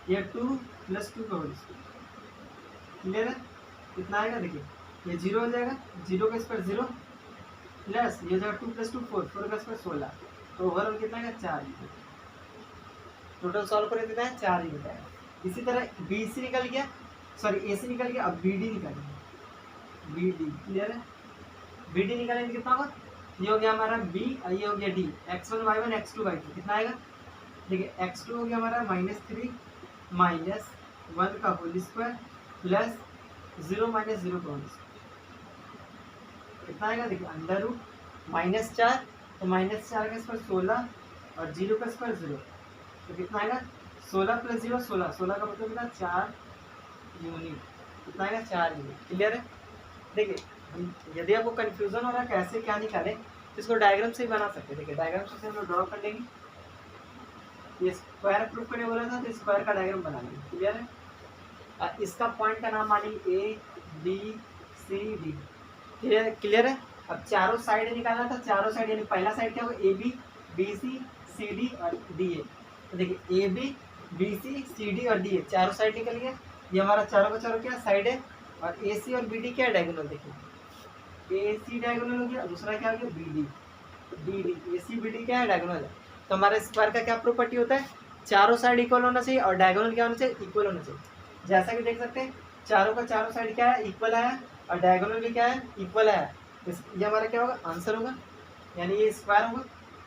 Speaker 1: ये 2 + 2 का होल स्क्वायर। क्लियर है? कितना आएगा देखिए, ये 0 हो जाएगा, 0 का स्क्वायर 0 प्लस ये हो जाएगा 2 + 2 4, 4 का स्क्वायर 16, तो ओवरऑल कितना आएगा 4 ही। टोटल सॉल्व करें कितना है 4 ही बताएगा। इसी तरह बी सी निकल गया, सॉरी ए सी निकल गया, अब बी डी निकालेंगे। बी डी क्लियर है? बी डी निकालेंगे कितना होगा, ये हो गया हमारा बी और ये हो गया D, x1 y1 x2 y2 कितना आएगा देखिए, x2 हो गया हमारा -3 - 1 का होल स्क्वायर प्लस 0 - 0 का होल स्क्वायर कितना आएगा देखिए, अंडर रूट -4, तो -4 का स्क्वायर 16 और 0 का स्क्वायर 0, तो कितना आएगा 16 + 0 16, 16 का मतलब कितना 4 यूनिट, कितना आएगा 4 यूनिट। क्लियर है? देखिए यदि आपको कंफ्यूजन हो रहा है कैसे क्या निकालें, तो इसको डायग्राम से ही बना सकते हैं। देखिए डायग्राम से हम लोग ड्रॉ कर लेंगे, ये स्क्वायर प्रूफ करने बोला था तो स्क्वायर का डायग्राम बना लेंगे। क्लियर है? इसका पॉइंट का नाम मानिए A B C D. Clear है? अब चारों साइड निकालना था, चारों साइड यानी पहला साइड क्या होगा, A B B C D और डी ए। तो देखिए A B B C D और डी ए चारों साइड निकल गया, ये हमारा चारों का चारों क्या साइड है, और ए सी और बी डी क्या डायगोनल, देखिए ए सी डायगोनल हो गया, दूसरा क्या हो गया B D, B D A C B D क्या है डायगोनल है। तो हमारे स्क्वायर का क्या प्रॉपर्टी होता है, चारों साइड इक्वल होना चाहिए और डायगोनल क्या होना चाहिए, इक्वल होना चाहिए। जैसा कि देख सकते हैं चारों का चारों साइड क्या है, इक्वल है, और डायगोनल भी क्या है, इक्वल है। ये हमारा क्या होगा, आंसर होगा, यानी ये स्क्वायर होगा।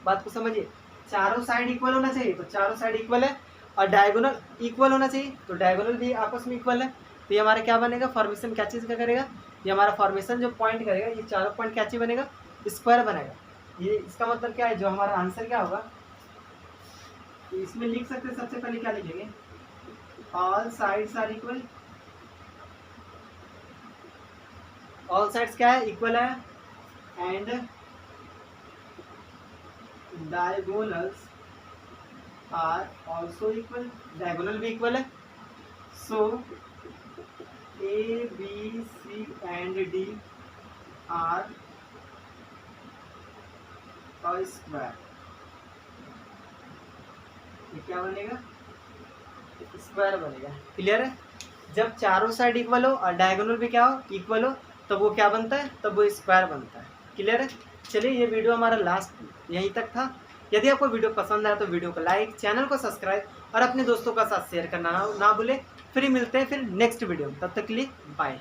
Speaker 1: बात को समझिए, चारों साइड इक्वल होना चाहिए, तो चारों साइड इक्वल है, और डायगोनल इक्वल होना चाहिए, तो डायगोनल भी आपस में इक्वल है। तो ये हमारा क्या बनेगा, फॉर्मेशन क्या चीज़ का करेगा, ये हमारा फॉर्मेशन जो पॉइंट करेगा, ये चारों पॉइंट क्या चीज़ बनेगा, स्क्वायर बनेगा। ये इसका मतलब क्या है, जो हमारा आंसर क्या होगा, इसमें लिख सकते हैं, सबसे पहले क्या लिखेंगे, all sides are equal, all sides क्या है, इक्वल है, and diagonals are also equal, diagonal भी इक्वल है। So A B C and D are a square, ये क्या बनेगा, स्क्वायर बनेगा। क्लियर है? जब चारों साइड इक्वल हो और डायगोनल भी क्या हो, इक्वल हो, तब वो क्या बनता है, तब वो स्क्वायर बनता है। क्लियर है? चलिए ये वीडियो हमारा लास्ट यहीं तक था। यदि आपको वीडियो पसंद आया तो वीडियो को लाइक, चैनल को सब्सक्राइब और अपने दोस्तों का साथ शेयर करना ना भूलें। फिर मिलते हैं फिर नेक्स्ट वीडियो में, तब तक के लिए बाय।